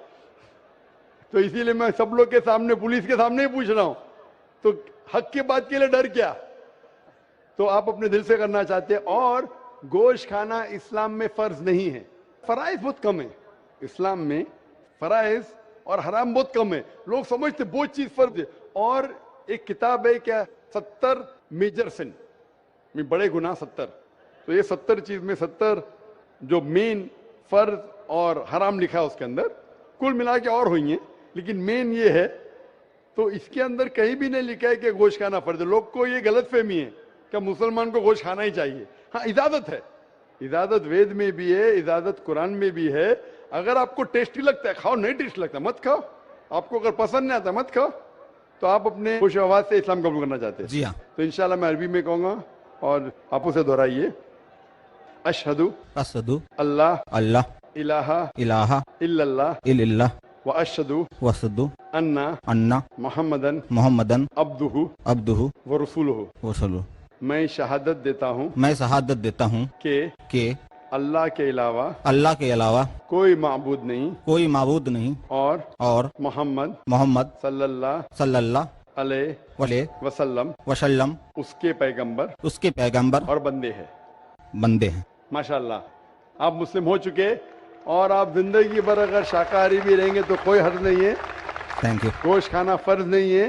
تو اسی لیے میں سب لوگ کے سامنے, پولیس کے سامنے ہی پوچھ رہا ہوں. تو حق کی بات کے لیے ڈر کیا؟ تو آپ اپنے دل سے کرنا چاہتے ہیں. اور گوشت کھانا اسلام میں فرض نہیں ہے. فرائض بہت کم ہے اسلام میں, فرائض اور حرام بہت کم ہے. لوگ سمجھتے بہت چیز فرض ہے. اور ایک کتاب ہے کیا 70 میجر سن, بڑے گناہ 70. تو یہ 70 چیز میں 70 جو مین فرض اور حرام لکھا ہے اس کے اندر, کل ملا کے اور ہوئی ہیں لیکن مین یہ ہے. تو اس کے اندر کہیں بھی نہیں لکھا ہے کہ گوشت کھانا فرض ہے. لوگ کو یہ غلط فہمی ہے کہ مسلمان کو گوشت کھانا ہی چاہیے. ہاں اجازت ہے, اجازت وید میں بھی ہے, اجازت قرآن میں بھی ہے. اگر آپ کو ٹیسٹی لگتا ہے کھاؤ, نہیں ٹیسٹی لگتا مت کھاؤ. آپ کو اگر پسند نہیں آتا مت کھاؤ. تو آپ اپنے خوش آواز سے اسلام قبول کرنا چاہتے ہیں؟ جی ہاں. تو انشاءاللہ میں عربی میں کہوں گا اور آپ اسے دہرائیے. اشہدو اللہ الہ الا اللہ واشہدو ان محمدن عبدہ ورسولہ. میں شہادت دیتا ہوں کہ اللہ کے علاوہ کوئی معبود نہیں اور محمد صلی اللہ علیہ وسلم اس کے پیغمبر اور بندے ہیں. ماشاءاللہ آپ مسلم ہو چکے, اور آپ زندگی بھر اگر شاکاہاری بھی رہیں گے تو کوئی حرج نہیں ہے. Thank you. گوشت کھانا فرض نہیں ہے.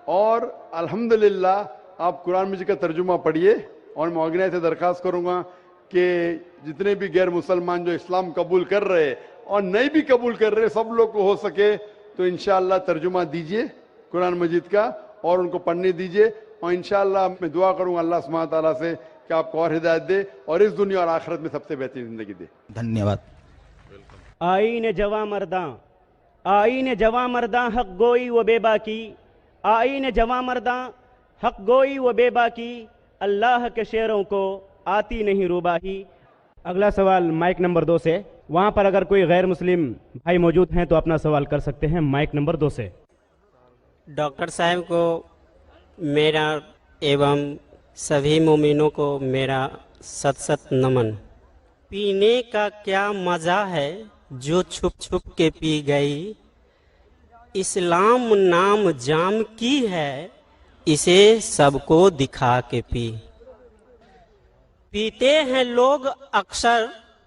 اور الحمدللہ آپ قرآن مجید کا ترجمہ پڑھیے. اور میں آرگنائز سے درخواست کروں گا کہ جتنے بھی غیر مسلمان جو اسلام قبول کر رہے اور نہیں بھی قبول کر رہے, سب لوگ کو ہو سکے تو انشاءاللہ ترجمہ دیجئے قرآن مجید کا اور ان کو پڑھنے دیجئے. اور انشاءاللہ میں دعا کروں گا اللہ سبحانہ تعالیٰ سے کہ آپ کو اور ہدایت دے اور اس دنیا اور آخرت میں سب سے بہترین زندگی دے. دھنیہ واد. آئین جواں مرداں حق گوئی و بے باکی, آئین جواں مرداں حق گوئی و بے باکی, اللہ کے شعروں کو آتی نہیں روباہی. اگلا سوال مائک نمبر 2 سے. وہاں پر اگر کوئی غیر مسلم بھائی موجود ہیں تو اپنا سوال کر سکتے ہیں مائک نمبر 2 سے. ڈاکٹر صاحب کو میرا ایوم سبھی مومنوں کو میرا ست نمن. پینے کا کیا مزہ ہے جو چھپ چھپ کے پی گئی, اسلام نام جام کی ہے اسے سب کو دکھا کے پی. پیتے ہیں لوگ اکثر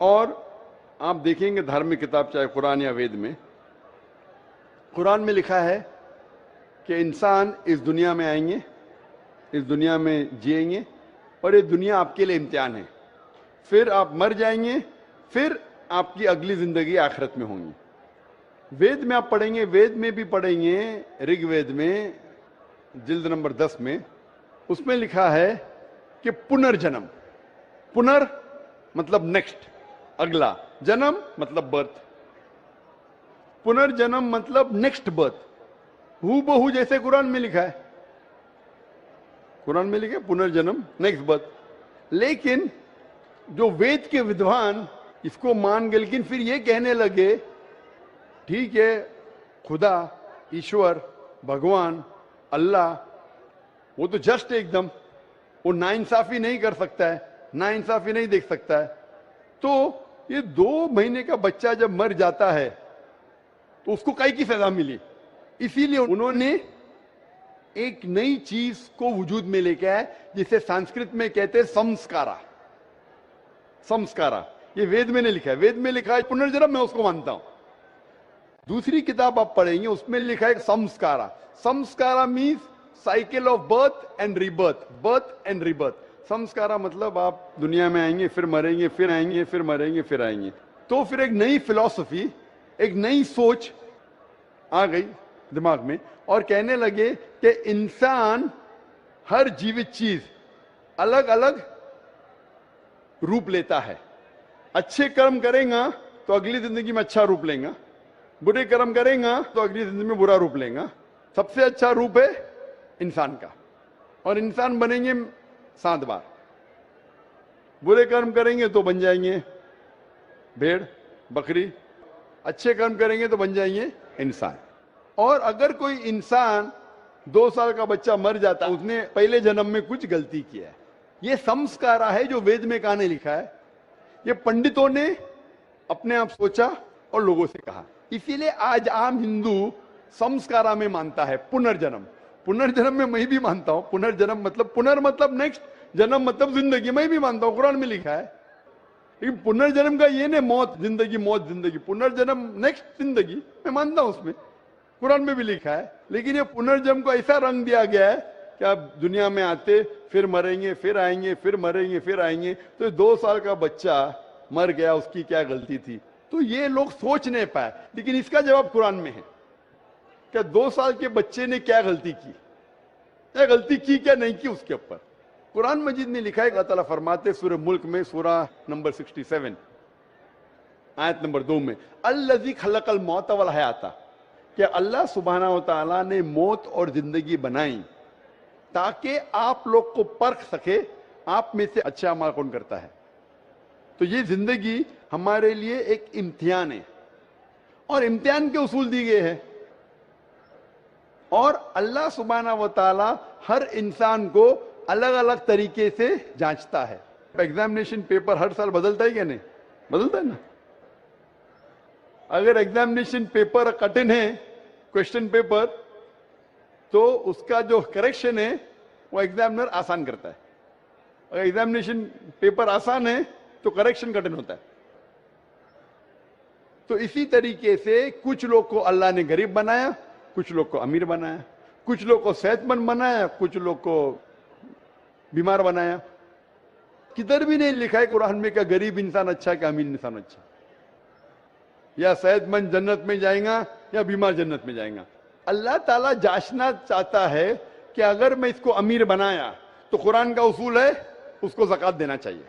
اور آپ دیکھیں گے دھارمک کتاب چاہے قرآن یا وید میں، قرآن میں لکھا ہے کہ انسان اس دنیا میں آئیں گے، اس دنیا میں جئیں گے، اور یہ دنیا آپ کے لیے امتحان ہے، پھر آپ مر جائیں گے، پھر آپ کی اگلی زندگی آخرت میں ہوں گی۔ وید میں آپ پڑھیں گے، وید میں بھی پڑھیں گے، رگ وید میں جلد نمبر 10 میں، اس میں لکھا ہے کہ پنرجنم، پنر مطلب نیکسٹ، اگلا، جنم مطلب برتھ، پنرجنم مطلب نیکسٹ برتھ، ہو بہو جیسے قرآن میں لکھا ہے، قرآن میں لکھا ہے پنرجنم نیکسٹ برتھ۔ لیکن جو وید کے ودوان اس کو مان گئے، لیکن پھر یہ کہنے لگے ٹھیک ہے خدا، ایشور، بھگوان، اللہ وہ تو جسٹ ایک دم، وہ ناانصافی نہیں کر سکتا ہے، ناانصافی نہیں دیکھ سکتا ہے، تو یہ 2 مہینے کا بچہ جب مر جاتا ہے تو اس کو کئی کی سزا ملی، اسی لیے انہوں نے ایک نئی چیز کو وجود میں لے کے آئے جسے سنسکرت میں کہتے ہیں سمسکارا، سمسکارا، یہ وید میں نے لکھا ہے، وید میں لکھا ہے پنرجنم، میں اس کو مانتا ہوں۔ دوسری کتاب آپ پڑھیں گے اس میں لکھا ہے samskara, samskara means cycle of birth and rebirth, birth and rebirth, سمسکارا مطلب آپ دنیا میں آئیں گے، پھر مریں گے، پھر آئیں گے، پھر مریں گے، پھر آئیں گے، تو پھر ایک نئی فلسفی، ایک نئی سوچ آ گئی دماغ میں، اور کہنے لگے کہ انسان ہر جیوت چیز الگ الگ روپ لیتا ہے، اچھے کرم کریں گا تو اگلی زندگی میں اچھا روپ لیں گا، برے کرم کریں گا تو اگلی زندگی میں برا روپ لیں گا۔ سب سے اچھا روپ ہے انسان کا، اور انسان بنیں گے 7 بار، برے کرم کریں گے تو بن جائیں گے بھیڑ، بکری، اچھے کرم کریں گے تو بن جائیں گے انسان۔ اور اگر کوئی انسان 2 سال کا بچہ مر جاتا ہے، اس نے پہلے جنم میں کچھ غلطی کیا ہے، یہ سمسکارا ہے جو وید میں کہاں نے لکھا ہے، یہ پنڈتوں نے اپنے آپ سوچا اور لوگوں سے کہا، اسی لیے آج عام ہندو سمسکارا میں مانتا ہے پنرجنم، پنرجنم میں بھی مانتا ہوں، پنرجنم مطلب پنر مطلب نیکسٹ، جنم مطلب زندگی، میں بھی مانتا ہوں، قرآن میں لکھا ہے، لیکن پنرجنم کا یہ نہیں موت زندگی، موت زندگی، پنرجنم نیکسٹ زندگی، میں مانتا ہوں اس میں، قرآن میں بھی لکھا ہے، لیکن یہ پنرجنم کو ایسا رنگ دیا گیا ہے کہ آپ دنیا میں آتے، پھر مریں گے، پھر آئیں گے، پھر مریں گے، پھر آئیں گے، تو 2 سال کا بچہ مر گیا، اس کی کیا غلطی تھی؟ تو یہ لوگ سوچ نہیں پائے، لیکن اس کا جواب قرآن میں ہے کہ 2 سال کے بچے نے کیا غلطی کی، کیا غلطی کی، کیا نہیں کی، اس کے اوپر قرآن مجید میں لکھا ہے۔ اللہ تعالیٰ فرماتے سورہ ملک میں، سورہ نمبر 67 آیت نمبر 2 میں، الذی خلق الموت والحیات، کہ اللہ سبحانہ و تعالیٰ نے موت اور زندگی بنائی تاکہ آپ لوگ کو پرکھ سکے آپ میں سے اچھا عمل کون کرتا ہے۔ تو یہ زندگی ہمارے لیے ایک امتحان ہے، اور امتحان کے اصول دی گئے ہیں، اور اللہ سبحانہ و تعالی ہر انسان کو الگ الگ طریقے سے جانچتا ہے۔ ایگزامینیشن پیپر ہر سال بدلتا ہے کیا نہیں؟ بدلتا ہے نا۔ اگر ایگزامینیشن پیپر کٹن ہے، کوشچن پیپر، تو اس کا جو کریکشن ہے وہ ایگزامنر آسان کرتا ہے، اگر ایگزامینیشن پیپر آسان ہے تو کریکشن کٹن ہوتا ہے۔ تو اسی طریقے سے کچھ لوگ کو اللہ نے غریب بنایا، کچھ لوگ کو امیر بنایا، کچھ لوگ کو صحت مند بنایا، کچھ لوگ کو بیمار بنایا۔ کدھر بھی نہیں لکھا ہے قرآن میں کہ غریب انسان اچھا کہ امیر انسان اچھا، یا صحت مند جنت میں جائیں گا یا بیمار جنت میں جائیں گا۔ اللہ تعالیٰ جانچنا چاہتا ہے کہ اگر میں اس کو امیر بنایا تو قرآن کا اصول ہے اس کو زکوٰۃ دینا چاہیے،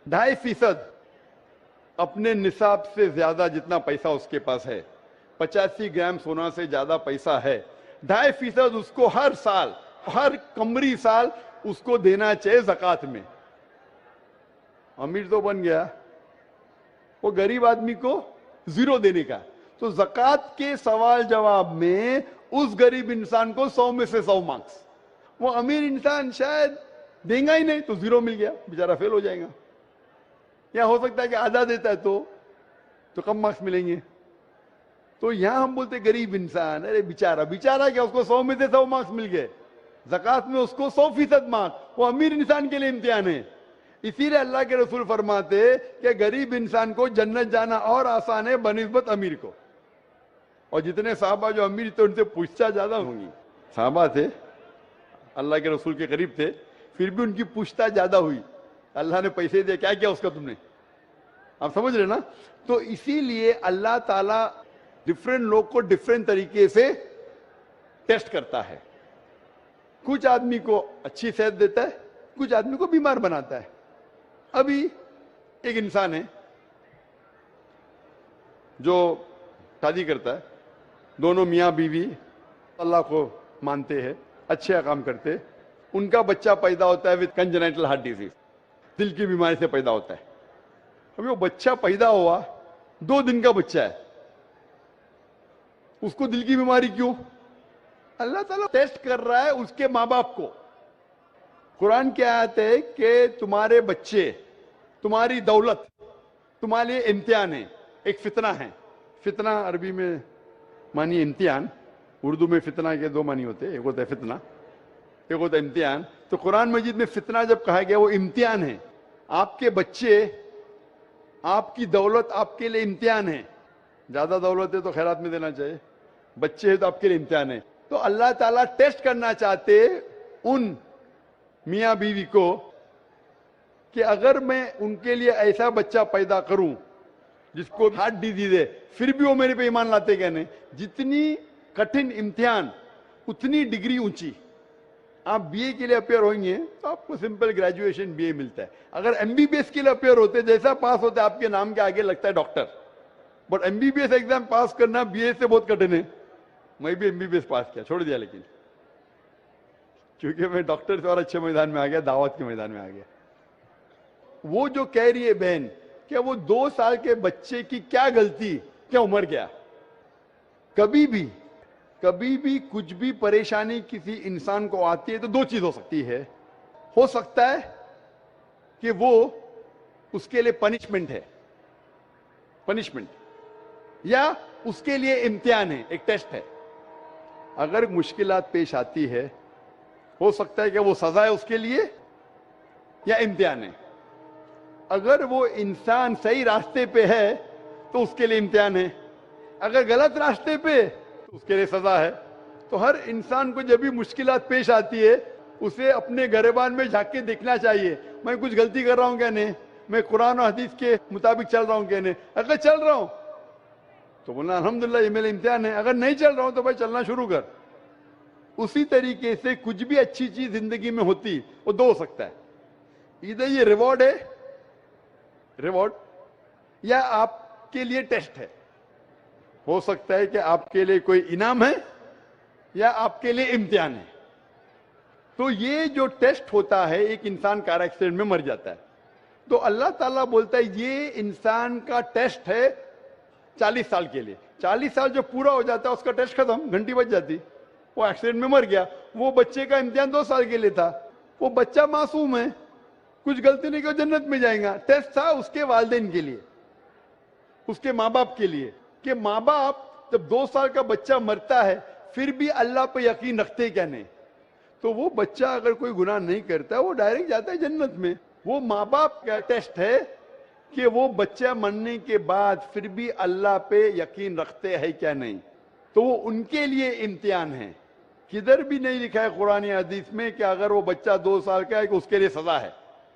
2.5% اپنے نصاب سے زیادہ جتنا پیسہ اس کے پاس ہے، 85 گرام سونا سے زیادہ پیسہ ہے، 2.5% اس کو ہر سال، ہر قمری سال اس کو دینا چاہیے زکوٰۃ میں۔ امیر تو بن گیا، وہ غریب آدمی کو 0 دینے کا۔ تو زکوٰۃ کے سوال جواب میں اس غریب انسان کو 100 میں سے 100 مارکس، وہ امیر انسان شاید دیں گا ہی نہیں تو 0 مل گیا، بیچارہ فیل ہو جائے گا، یا ہو سکتا ہے کہ آدھا دیتا ہے تو کم مارکس ملیں گے۔ تو یہاں ہم بولتے غریب انسان، ارے بیچارہ، بیچارہ کیا، اس کو 100 میں سے 100 مارکس مل گئے، زکوٰۃ میں اس کو 100% مارکس، وہ امیر انسان کے لیے امتحان ہے۔ اسی لیے اللہ کے رسول فرماتے کہ غریب انسان کو جنت جانا اور آسان ہے بنسبت امیر کو. اور جتنے صحابہ جو امیر تھے ان سے پوچھتا زیادہ ہوں گی. صحابہ تھے, اللہ کے رسول کے قریب تھے, پھر بھی ان کی پوچھتا زیادہ ہوئی. اللہ نے پیسے دیا, کیا کیا اس کا تم نے؟ آپ سمجھ رہے نا؟ تو اسی لیے اللہ تعالیٰ ڈفرینٹ لوگ کو ڈفرینٹ طریقے سے ٹیسٹ کرتا ہے. کچھ آدمی کو اچھی صحت دیتا ہے, کچھ آدمی کو بیمار بناتا ہے. ابھی ایک انسان ہے جو شادی کرتا ہے, دونوں میاں بیوی اللہ کو مانتے ہیں, اچھے کام کرتے, ان کا بچہ پیدا ہوتا ہے وتھ کنجنائٹل ہارٹ ڈیزیز, دل کی بیماری سے پیدا ہوتا ہے. ابھی وہ بچہ پیدا ہوا 2 دن کا بچہ ہے, اس کو دل کی بیماری کیوں؟ اللہ تعالیٰ ٹیسٹ کر رہا ہے اس کے ماں باپ کو. قرآن کی آیت ہے کہ تمہارے بچے, تمہاری دولت تمہارے لیے امتحان ہے, ایک فتنہ ہے. فتنہ عربی میں مانی امتحان, اردو میں فتنہ کے 2 معنی ہوتے ہیں, ایک ہوتا ہے فتنہ, ایک ہوتا ہے امتحان. تو قرآن مجید میں فتنہ جب کہا گیا وہ امتحان ہے. آپ کے بچے, آپ کی دولت آپ کے لیے امتحان ہے. زیادہ دولت ہے تو خیرات میں دینا چاہیے, بچے ہیں تو آپ کے لیے امتحان ہے. تو اللہ تعالیٰ ٹیسٹ کرنا چاہتے ان میاں بیوی کو کہ اگر میں ان کے لیے ایسا بچہ پیدا کروں جس کو ہارٹ ڈیزیز ہے, پھر بھی وہ میرے پہ ایمان لاتے کہ نہیں. جتنی کٹھن امتحان اتنی ڈگری اونچی. آپ بی اے کے لیے اپیئر ہوئیں گے تو آپ کو سمپل گریجویشن بی اے ملتا ہے. اگر ایم بی بی ایس کے لیے اپیئر ہوتے, جیسا پاس ہوتا ہے آپ کے نام کے آگے لگتا ہے doctor. But M B B S exam pass کرنا بی اے سے بہت کٹھن ہے. میں بھی M B B S pass کیا, چھوڑ دیا, لیکن کیونکہ میں ڈاکٹر سے اور اچھے میدان میں آ گیا, دعوت کے میدان میں آ گیا. وہ جو کہہ رہی ہے بہن کہ وہ 2 سال کے بچے کی کیا غلطی, کیا عمر گیا. کبھی بھی کچھ بھی پریشانی کسی انسان کو آتی ہے تو 2 چیز ہو سکتی ہے. ہو سکتا ہے کہ وہ اس کے لیے پنشمنٹ ہے, پنشمنٹ, یا اس کے لیے امتحان ہے, ایک ٹیسٹ ہے. اگر مشکلات پیش آتی ہے ہو سکتا ہے کہ وہ سزا ہے اس کے لیے یا امتحان ہے. اگر وہ انسان صحیح راستے پہ ہے تو اس کے لیے امتحان ہے, اگر غلط راستے پہ تو اس کے لیے سزا ہے. تو ہر انسان کو جب بھی مشکلات پیش آتی ہے اسے اپنے گریبان میں جھانک کے دیکھنا چاہیے, میں کچھ غلطی کر رہا ہوں کیا نہیں, میں قرآن و حدیث کے مطابق چل رہا ہوں کیا نہیں. اگر چل رہا ہوں تو بولنا الحمدللہ یہ میرا امتحان ہے, اگر نہیں چل رہا ہوں تو بھائی چلنا شروع کر. اسی طریقے سے کچھ بھی اچھی چیز زندگی میں ہوتی وہ 2 ہو سکتا ہے, ادھر یہ ریوارڈ ہے, ریوارڈ, یا آپ کے لیے ٹیسٹ ہے. ہو سکتا ہے کہ آپ کے لیے کوئی انعام ہے یا آپ کے لیے امتحان ہے. تو یہ جو ٹیسٹ ہوتا ہے, ایک انسان کار ایکسیڈنٹ میں مر جاتا ہے تو اللہ تعالیٰ بولتا ہے یہ انسان کا ٹیسٹ ہے 40 سال کے لیے. 40 سال جو پورا ہو جاتا ہے اس کا ٹیسٹ ختم, گھنٹی بج جاتی, وہ ایکسیڈنٹ میں مر گیا. وہ بچے کا امتحان 2 سال کے لیے تھا, وہ بچہ معصوم ہے, کچھ غلطی نہیں کہ جنت میں جائیں گا. ٹیسٹ تھا اس کے والدین کے لیے, اس کے ماں باپ کے لیے, کہ ماں باپ جب 2 سال کا بچہ مرتا ہے پھر بھی اللہ پہ یقین رکھتے کیا نہیں. تو وہ بچہ اگر کوئی گناہ نہیں کرتا وہ ڈائریکٹ جاتا ہے جنت میں. وہ ماں باپ کا ٹیسٹ ہے کہ وہ بچہ مرنے کے بعد پھر بھی اللہ پہ یقین رکھتے ہیں کیا نہیں. تو وہ ان کے لیے امتحان ہے. کدھر بھی نہیں لکھا ہے قرآن حدیث میں کہ اگر وہ بچہ 2 سال کا ہے کہ اس کے لیے سزا ہے.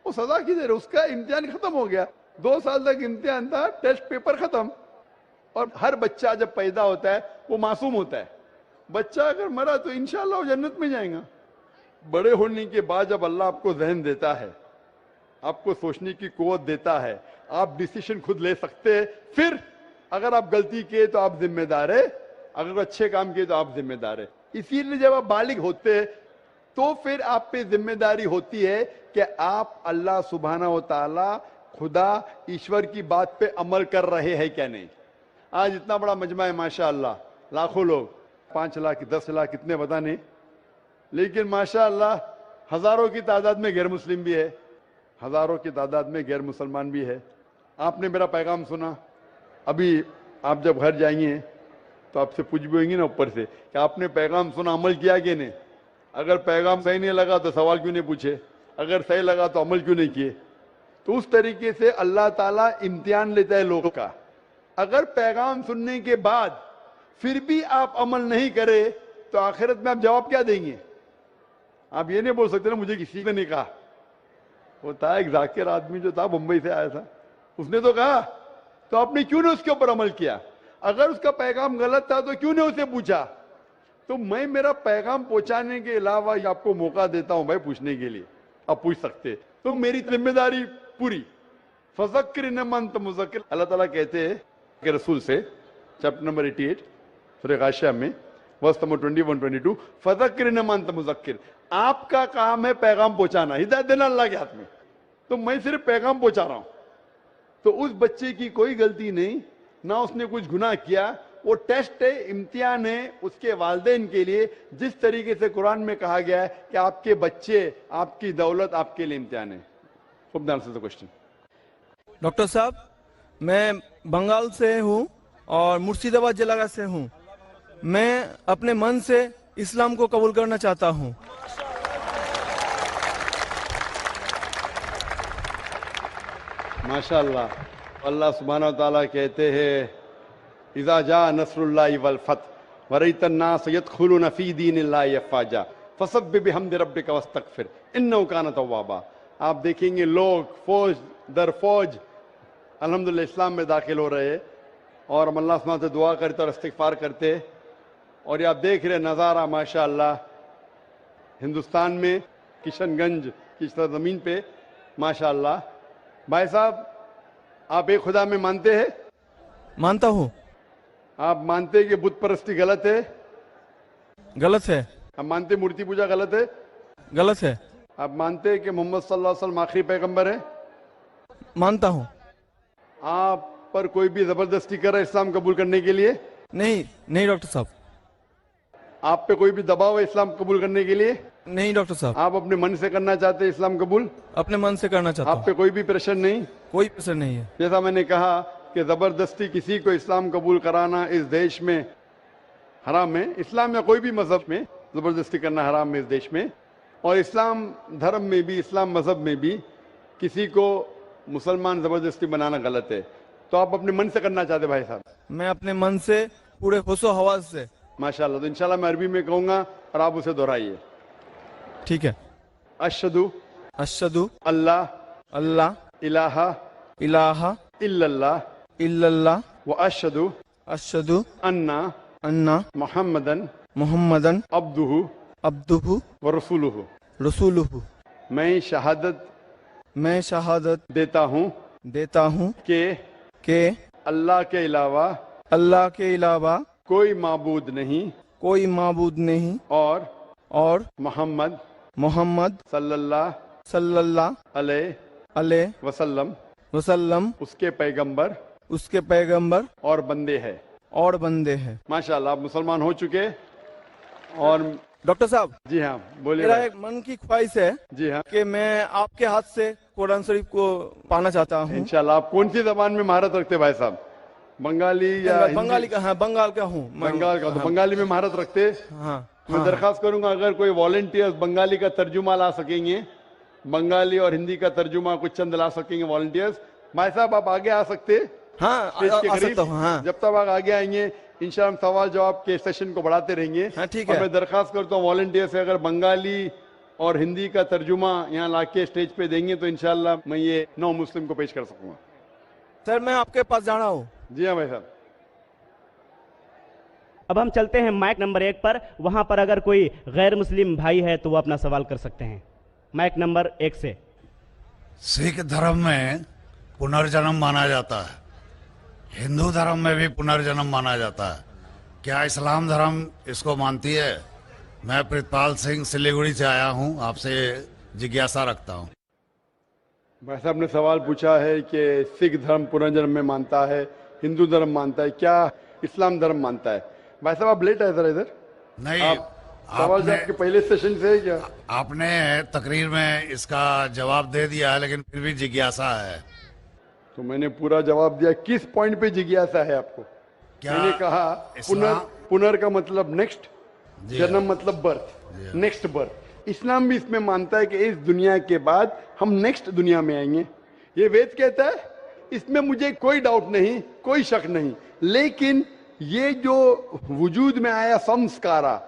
وہ سزا کدھر ہے, اس کا امتحان ختم ہو گیا. 2 سال تک امتحان تھا, ٹیسٹ پیپر ختم. اور ہر بچہ جب پیدا ہوتا ہے وہ معصوم ہوتا ہے. بچہ اگر مرا تو انشاءاللہ وہ جنت میں جائیں گا. بڑے ہونے کے بعد جب اللہ آپ کو ذہن دیتا ہے, آپ کو سوچنے کی قوت دیتا ہے, آپ ڈیسیشن خود لے سکتے ہیں, پھر اگر آپ غلطی کیے تو آپ ذمہ دار ہے, اگر اچھے کام کیے تو آپ ذمہ دار ہے. اسی لیے جب آپ بالغ ہوتے ہیں تو پھر آپ پہ ذمہ داری ہوتی ہے کہ آپ اللہ سبحانہ و تعالی خدا ایشور کی بات پہ عمل کر رہے ہیں کیا نہیں. آج اتنا بڑا مجمع ہے ماشاءاللہ, لاکھوں لوگ, 5 لاکھ 10 لاکھ کتنے پتہ نہیں, لیکن ماشاءاللہ ہزاروں کی تعداد میں غیر مسلم بھی ہے, ہزاروں کی تعداد میں غیر مسلمان بھی ہے. آپ نے میرا پیغام سنا, ابھی آپ جب گھر جائیں گے تو آپ سے پوچھ بھی ہوئیں گی نا اوپر سے کہ آپ نے پیغام سنا, عمل کیا کہ نہیں. اگر پیغام صحیح نہیں لگا تو سوال کیوں نہیں پوچھے, اگر صحیح لگا تو عمل کیوں نہیں کیے. تو اس طریقے سے اللہ تعالیٰ امتحان لیتا ہے لوگوں کا. اگر پیغام سننے کے بعد پھر بھی آپ عمل نہیں کرے تو آخرت میں آپ جواب کیا دیں گے؟ آپ یہ نہیں بول سکتے نا مجھے کسی نے نہیں کہا. وہ تھا ایک ذاکر آدمی جو تھا بمبئی سے آیا تھا, اس نے تو کہا, تو آپ نے کیوں نہیں اس کے اوپر عمل کیا؟ اگر اس کا پیغام غلط تھا تو کیوں نہیں اسے پوچھا؟ تو میں میرا پیغام پہنچانے کے علاوہ آپ کو موقع دیتا ہوں بھائی پوچھنے کے لیے, آپ پوچھ سکتے, تو میری ذمہ داری پوری. فذکر انما انت مذکر. اللہ تعالیٰ کہتے ہیں کہ رسول سے چیپٹر نمبر 88 سورہ غاشیہ میں ورس نمبر 21-22, فذکر انما انت مذکر, آپ کا کام ہے پیغام پہنچانا, ہدایت دینا اللہ کے ہاتھ میں, تو میں صرف پیغام پہنچا رہا ہوں. تو اس بچے کی کوئی غلطی نہیں, نہ اس نے کچھ گناہ کیا, وہ ٹیسٹ ہے, امتحان ہے اس کے والدین کے لیے. جس طریقے سے قرآن میں کہا گیا ہے کہ آپ کے بچے, آپ کی دولت آپ کے لیے امتحان ہے. خوب دھیان سے کوشچن. ڈاکٹر صاحب میں بنگال سے ہوں اور مرشید آباد ضلع سے ہوں. میں اپنے من سے اسلام کو قبول کرنا چاہتا ہوں. ماشاءاللہ. اللہ سبحانہ و تعالیٰ کہتے ہیں اذا جاء نصر اللہ والفتح ورأیت الناس يدخلون فی دین اللہ افواجا فسبح بحمد ربک واستغفر انہ کان توابا. آپ دیکھیں گے لوگ فوج در فوج الحمدللہ اسلام میں داخل ہو رہے ہیں, اور ہم اللہ سبحانہ سے دعا کرتے اور استغفار کرتے. اور یہ آپ دیکھ رہے نظارہ ماشاءاللہ ہندوستان میں کشن گنج کی سرزمین پہ ماشاءاللہ. بھائی صاحب آپ ایک خدا میں مانتے ہیں؟ مانتا ہوں. آپ مانتے کہ بت پرستی غلط ہے؟ غلط ہے. آپ مانتے مورتی پوجا غلط ہے؟ غلط ہے. آپ مانتے کہ محمد صلی اللہ علیہ وسلم آخری پیغمبر ہے؟ مانتا ہوں. آپ پر کوئی بھی زبردستی کر رہا ہے اسلام قبول کرنے کے لیے؟ نہیں ڈاکٹر صاحب. آپ پہ کوئی بھی دباؤ ہے اسلام قبول کرنے کے لیے؟ نہیں ڈاکٹر صاحب. آپ اپنے من سے کرنا چاہتے ہیں اسلام قبول؟ اپنے من سے کرنا چاہتا ہوں. آپ پہ کوئی بھی پریشر نہیں؟ کوئی پریشر نہیں ہے. جیسا میں نے کہا کہ زبردستی کسی کو اسلام قبول کرانا اس دیش میں حرام ہے. اسلام یا کوئی بھی مذہب میں زبردستی کرنا حرام ہے اس دیش میں. اور اسلام دھرم میں بھی, اسلام مذہب میں بھی کسی کو مسلمان زبردستی بنانا غلط ہے. تو آپ اپنے من سے کرنا چاہتے بھائی صاحب؟ میں اپنے من سے پورے ہوش و حواس سے. ماشاءاللہ. تو انشاءاللہ میں عربی میں کہوں گا اور آپ اسے دہرائیے. ٹھیک ہے. اشہدو اللہ اللہ الہ الہ الا اللہ الا اللہ واشہدو ان محمدن عبدہ ورسولہ. میں شہادت دیتا ہوں کہ اللہ کے علاوہ کوئی معبود نہیں اور محمد صلی اللہ علیہ وسلم اس کے پیغمبر اور بندے ہیں. ماشاءاللہ آپ مسلمان ہو چکے. اور ڈاکٹر صاحب جی ہاں بولیے. میرا ایک من کی خواہش ہے جی ہاں کہ میں آپ کے ہاتھ سے قرآن شریف کو پانا چاہتا ہوں. انشاءاللہ. آپ کون سی زبان میں مہارت رکھتے بھائی صاحب؟ بنگالی یا بنگالی کا؟ ہاں بنگال کا ہوں. بنگال کا. تو بنگالی میں مہارت رکھتے. ہاں. میں درخواست کروں گا اگر کوئی والنٹیئر بنگالی کا ترجمہ لا سکیں گے, بنگالی اور ہندی کا ترجمہ کچھ چند لا سکیں گے والنٹیئرز. بھائی صاحب آپ آگے آ سکتے؟ ہاں آ سکتا ہوں. ہاں جب تک آپ آگے آئیں گے انشاءاللہ ہم سوال جواب کے سیشن کو بڑھاتے رہیں گے. ہاں ٹھیک ہے. میں درخواست کرتا ہوں والنٹیئر سے اگر بنگالی اور ہندی کا ترجمہ یہاں لا کے اسٹیج پہ دیں گے تو انشاءاللہ میں یہ 9 مسلم کو پیش کر سکوں گا. سر میں آپ کے پاس جانا ہوں. جی ہاں بھائی صاحب. اب ہم چلتے ہیں مائک نمبر 1 پر. وہاں پر اگر کوئی غیر مسلم بھائی ہے تو وہ اپنا سوال کر سکتے ہیں. مائک نمبر 1 سے. سکھ دھرم میں پنرجنم مانا جاتا ہے, ہندو دھرم میں بھی پنرجنم مانا جاتا ہے, کیا اسلام دھرم اس کو مانتی ہے؟ میں پرتپال سنگھ سلیگوڑی سے آیا ہوں, آپ سے جگیاسا رکھتا ہوں. بھائی صاحب نے سوال پوچھا ہے کہ سکھ دھرم پنرجنم میں مانتا ہے, ہندو دھرم مانتا ہے, کیا اسلام دھرم مانتا ہے؟ بھائی صاحب آپ لیٹ آئے ادھر نہیں, سوال جب کے پہلے سیشن سے ہے کیا؟ آپ نے تقریر میں اس کا جواب دے دیا ہے لیکن پھر بھی جگیاسا ہے. تو میں نے پورا جواب دیا. کس پوائنٹ پہ جگیاسا ہے آپ کو؟ میں نے کہا پنر کا مطلب نیکسٹ, جنم مطلب برتھ, نیکسٹ برتھ. اسلام بھی اس میں مانتا ہے کہ اس دنیا کے بعد ہم نیکسٹ دنیا میں آئیں گے. یہ وید کہتا ہے, اس میں مجھے کوئی ڈاؤٹ نہیں, کوئی شک نہیں. لیکن یہ جو وجود میں آیا سمسکارا,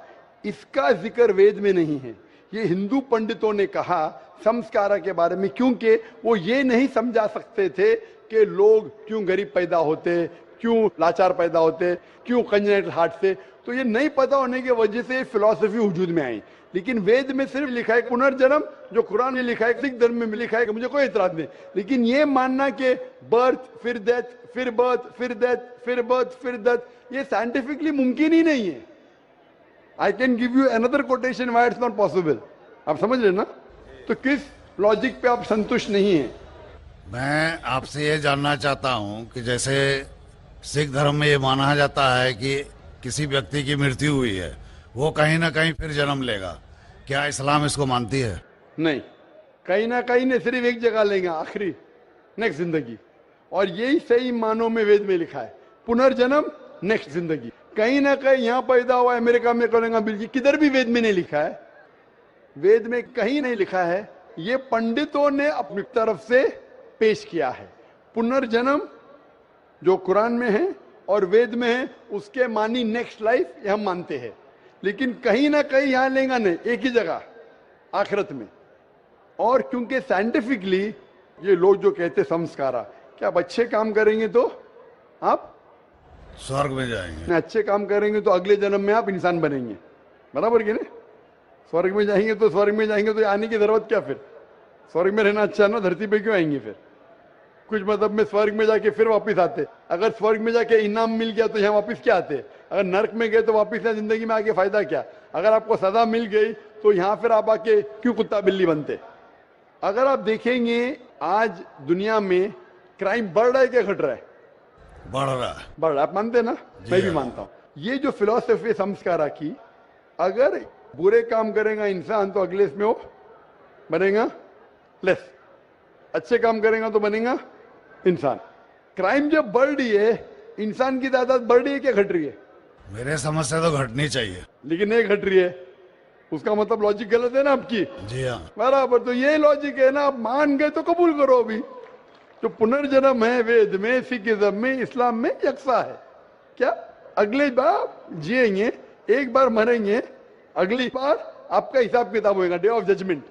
اس کا ذکر وید میں نہیں ہے. یہ ہندو پنڈتوں نے کہا سمسکارا کے بارے میں, کیونکہ وہ یہ نہیں سمجھا سکتے تھے کہ لوگ کیوں غریب پیدا ہوتے, کیوں لاچار پیدا ہوتے, کیوں کنجنیٹل ہارٹ سے. تو یہ نہیں پتا ہونے کی وجہ سے فلسفی وجود میں آئی. لیکن وید میں صرف لکھا ہے پنرجنم, جو قرآن میں لکھا ہے, سکھ دھرم میں لکھا ہے, کہ مجھے کوئی اعتراض نہیں. لیکن یہ ماننا کہ برتھ پھر ڈیتھ پھر برتھ پھر ڈیتھ پھر برتھ پھر ڈیتھ, یہ سائنٹیفکلی ممکن ہی نہیں ہے. I can give you another quotation why it's not possible. آپ سمجھ رہے نا؟ تو کس لاجک پہ آپ سنتوشٹ نہیں ہیں؟ میں آپ سے یہ جاننا چاہتا ہوں کہ جیسے سکھ دھرم میں یہ مانا جاتا ہے کہ کسی ویکتی کی مرتیو ہوئی ہے, وہ کہیں نہ کہیں پھر جنم لے گا, کیا اسلام اس کو مانتی ہے؟ نہیں, کہیں نہ کہیں نہیں, صرف ایک جگہ لیں گا, آخری نیکسٹ زندگی. اور یہی صحیح معنوں میں وید میں لکھا ہے, پنرجنم نیکسٹ زندگی. کہیں نہ کہیں یہاں پیدا ہوا ہے, امریکہ میں کریں گا, بلکہ کدھر بھی وید میں نہیں لکھا ہے. وید میں کہیں نہیں لکھا ہے. یہ پنڈتوں نے اپنی طرف سے پیش کیا ہے. پنرجنم جو قرآن میں ہے اور وید میں ہے, اس کے معنی نیکسٹ لائف, یہ ہم مانتے ہیں. لیکن کہیں نہ کہیں یہاں لیں گا نہیں, ایک ہی جگہ آخرت میں. اور کیونکہ سائنٹیفکلی یہ لوگ جو کہتے سمسکارا, کہ آپ اچھے کام کریں گے تو آپ سورگ میں جائیں گے, اچھے کام کریں گے تو اگلے جنم میں آپ انسان بنیں گے, برابر کہ نہیں؟ سورگ میں جائیں گے تو سورگ میں جائیں گے تو آنے کی ضرورت کیا؟ پھر سورگ میں رہنا اچھا نا, دھرتی پہ کیوں آئیں گے؟ پھر کچھ مطلب میں سورگ میں جا کے پھر واپس آتے. اگر سورگ میں جا کے انعام مل گیا تو یہاں واپس کیا آتے؟ اگر نرک میں گئے تو واپس یہاں زندگی میں آگے فائدہ کیا؟ اگر آپ کو سزا مل گئی تو یہاں پھر آپ آ کے کیوں کتا بلی بنتے؟ اگر آپ دیکھیں گے آج دنیا میں کرائم بڑھ رہا ہے کہ گھٹ رہا ہے؟ بڑھ رہا ہے. بڑھ رہا ہے, آپ مانتے نا؟ میں بھی مانتا ہوں. یہ جو فلسفی سمسکارا کی, اگر برے کام کرے گا انسان تو اگلے اس میں وہ بنے گا لیس, اچھے کام کرے گا تو بنے گا انسان. کرائم جب بڑھ رہی ہے, انسان کی تعداد بڑھ رہی ہے کہ گھٹ رہی ہے؟ میرے سمجھ سے تو گھٹنی چاہیے. لیکن نہیں گھٹ رہی ہے, اس کا مطلب لاجک غلط ہے نا آپ کی. جی ہاں, برابر. تو یہ لاجک ہے نا, آپ مان گئے تو قبول کرو. ابھی جو پنرجنم ہے وید میں, سکھزم میں, اسلام میں یکساں ہے. کیا اگلے بار جیئیں گے, ایک بار مریں گے, اگلی بار آپ کا حساب کتاب ہوئے گا, ڈے آف ججمنٹ.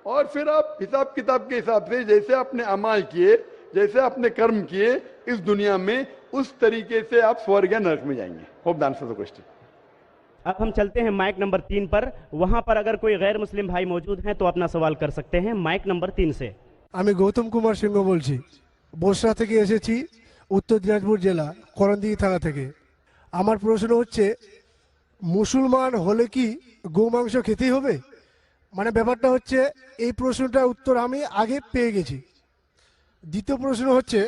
اور پھر آپ حساب کتاب کے حساب سے جیسے آپ نے اعمال کیے, جیسے آپ نے کرم کیے اس دنیا میں, اس طریقے سے آپ سورگ یا نرک میں جائیں گے. Hope the answer the question. اب ہم چلتے ہیں مائک نمبر 3 پر. وہاں پر اگر کوئی غیر مسلم بھائی موجود ہیں تو اپنا سوال کر سکتے ہیں مائک نمبر 3 سے. আমি গৌতম কুমার সিংহ বলছি, বসরা থেকে এসেছি, উত্তর দিনাজপুর জেলা করণদিঘি থানা থেকে. আমার প্রশ্ন হচ্ছে, মুসলমান হলে কি গোমাংস খেতেই হবে? মানে ব্যাপারটা হচ্ছে, এই প্রশ্নটার উত্তর আমি আগে পেয়ে গেছি. দ্বিতীয় প্রশ্ন হচ্ছে,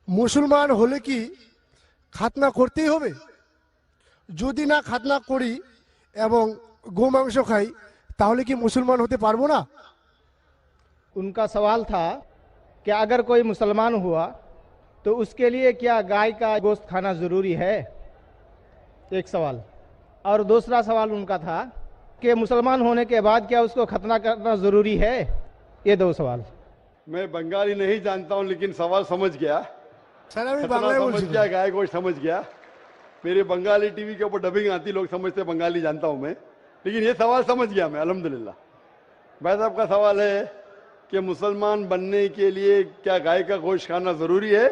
মুসলমান হলে কি খাতনা করতেই হবে? যদি না খাতনা করি এবং গোমাংস খাই তাহলে কি মুসলমান হতে পারবো না? ان کا سوال تھا کہ اگر کوئی مسلمان ہوا تو اس کے لیے کیا گائے کا گوشت کھانا ضروری ہے؟ ایک سوال. اور دوسرا سوال ان کا تھا کہ مسلمان ہونے کے بعد کیا اس کو ختنہ کرنا ضروری ہے؟ یہ دو سوال. میں بنگالی نہیں جانتا ہوں, لیکن سوال سمجھ گیا. سمجھ گیا, گائے گوشت سمجھ گیا. میرے بنگالی ٹی وی کے اوپر ڈبنگ آتی, لوگ سمجھتے بنگالی جانتا ہوں میں, لیکن یہ سوال سمجھ گیا میں الحمدللہ. بھائی صاحب کا سوال ہے کہ مسلمان بننے کے لیے کیا گائے کا گوشت کھانا ضروری ہے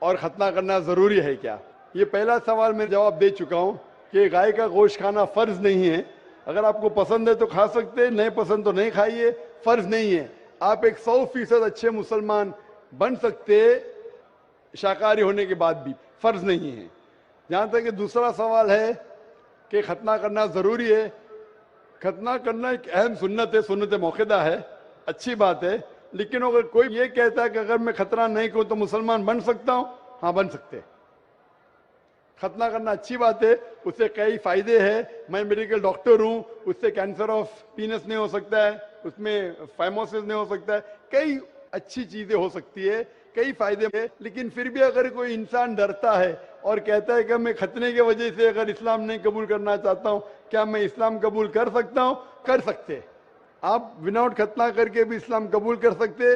اور ختنہ کرنا ضروری ہے کیا؟ یہ پہلا سوال میں جواب دے چکا ہوں کہ گائے کا گوشت کھانا فرض نہیں ہے. اگر آپ کو پسند ہے تو کھا سکتے, نہیں پسند تو نہیں کھائیے, فرض نہیں ہے. آپ ایک 100% اچھے مسلمان بن سکتے شاکاہاری ہونے کے بعد بھی, فرض نہیں ہے. جہاں تک کہ دوسرا سوال ہے کہ ختنہ کرنا ضروری ہے, ختنہ کرنا ایک اہم سنت ہے, سنت موقدہ ہے, اچھی بات ہے. لیکن اگر کوئی یہ کہتا ہے کہ اگر میں ختنہ نہیں کروں تو مسلمان بن سکتا ہوں, ہاں بن سکتے. ختنہ کرنا اچھی بات ہے, اس سے کئی فائدے ہیں. میں میڈیکل ڈاکٹر ہوں, اس سے کینسر آف پینس نہیں ہو سکتا ہے, اس میں فائموسس نہیں ہو سکتا ہے, کئی اچھی چیزیں ہو سکتی ہے, کئی فائدے ہیں. لیکن پھر بھی اگر کوئی انسان ڈرتا ہے اور کہتا ہے کہ میں ختنے کی وجہ سے اگر اسلام نہیں قبول کرنا چاہتا ہوں, کیا میں اسلام قبول کر سکتا ہوں؟ کر سکتے. آپ وناؤٹ ختنہ کر کے بھی اسلام قبول کر سکتے,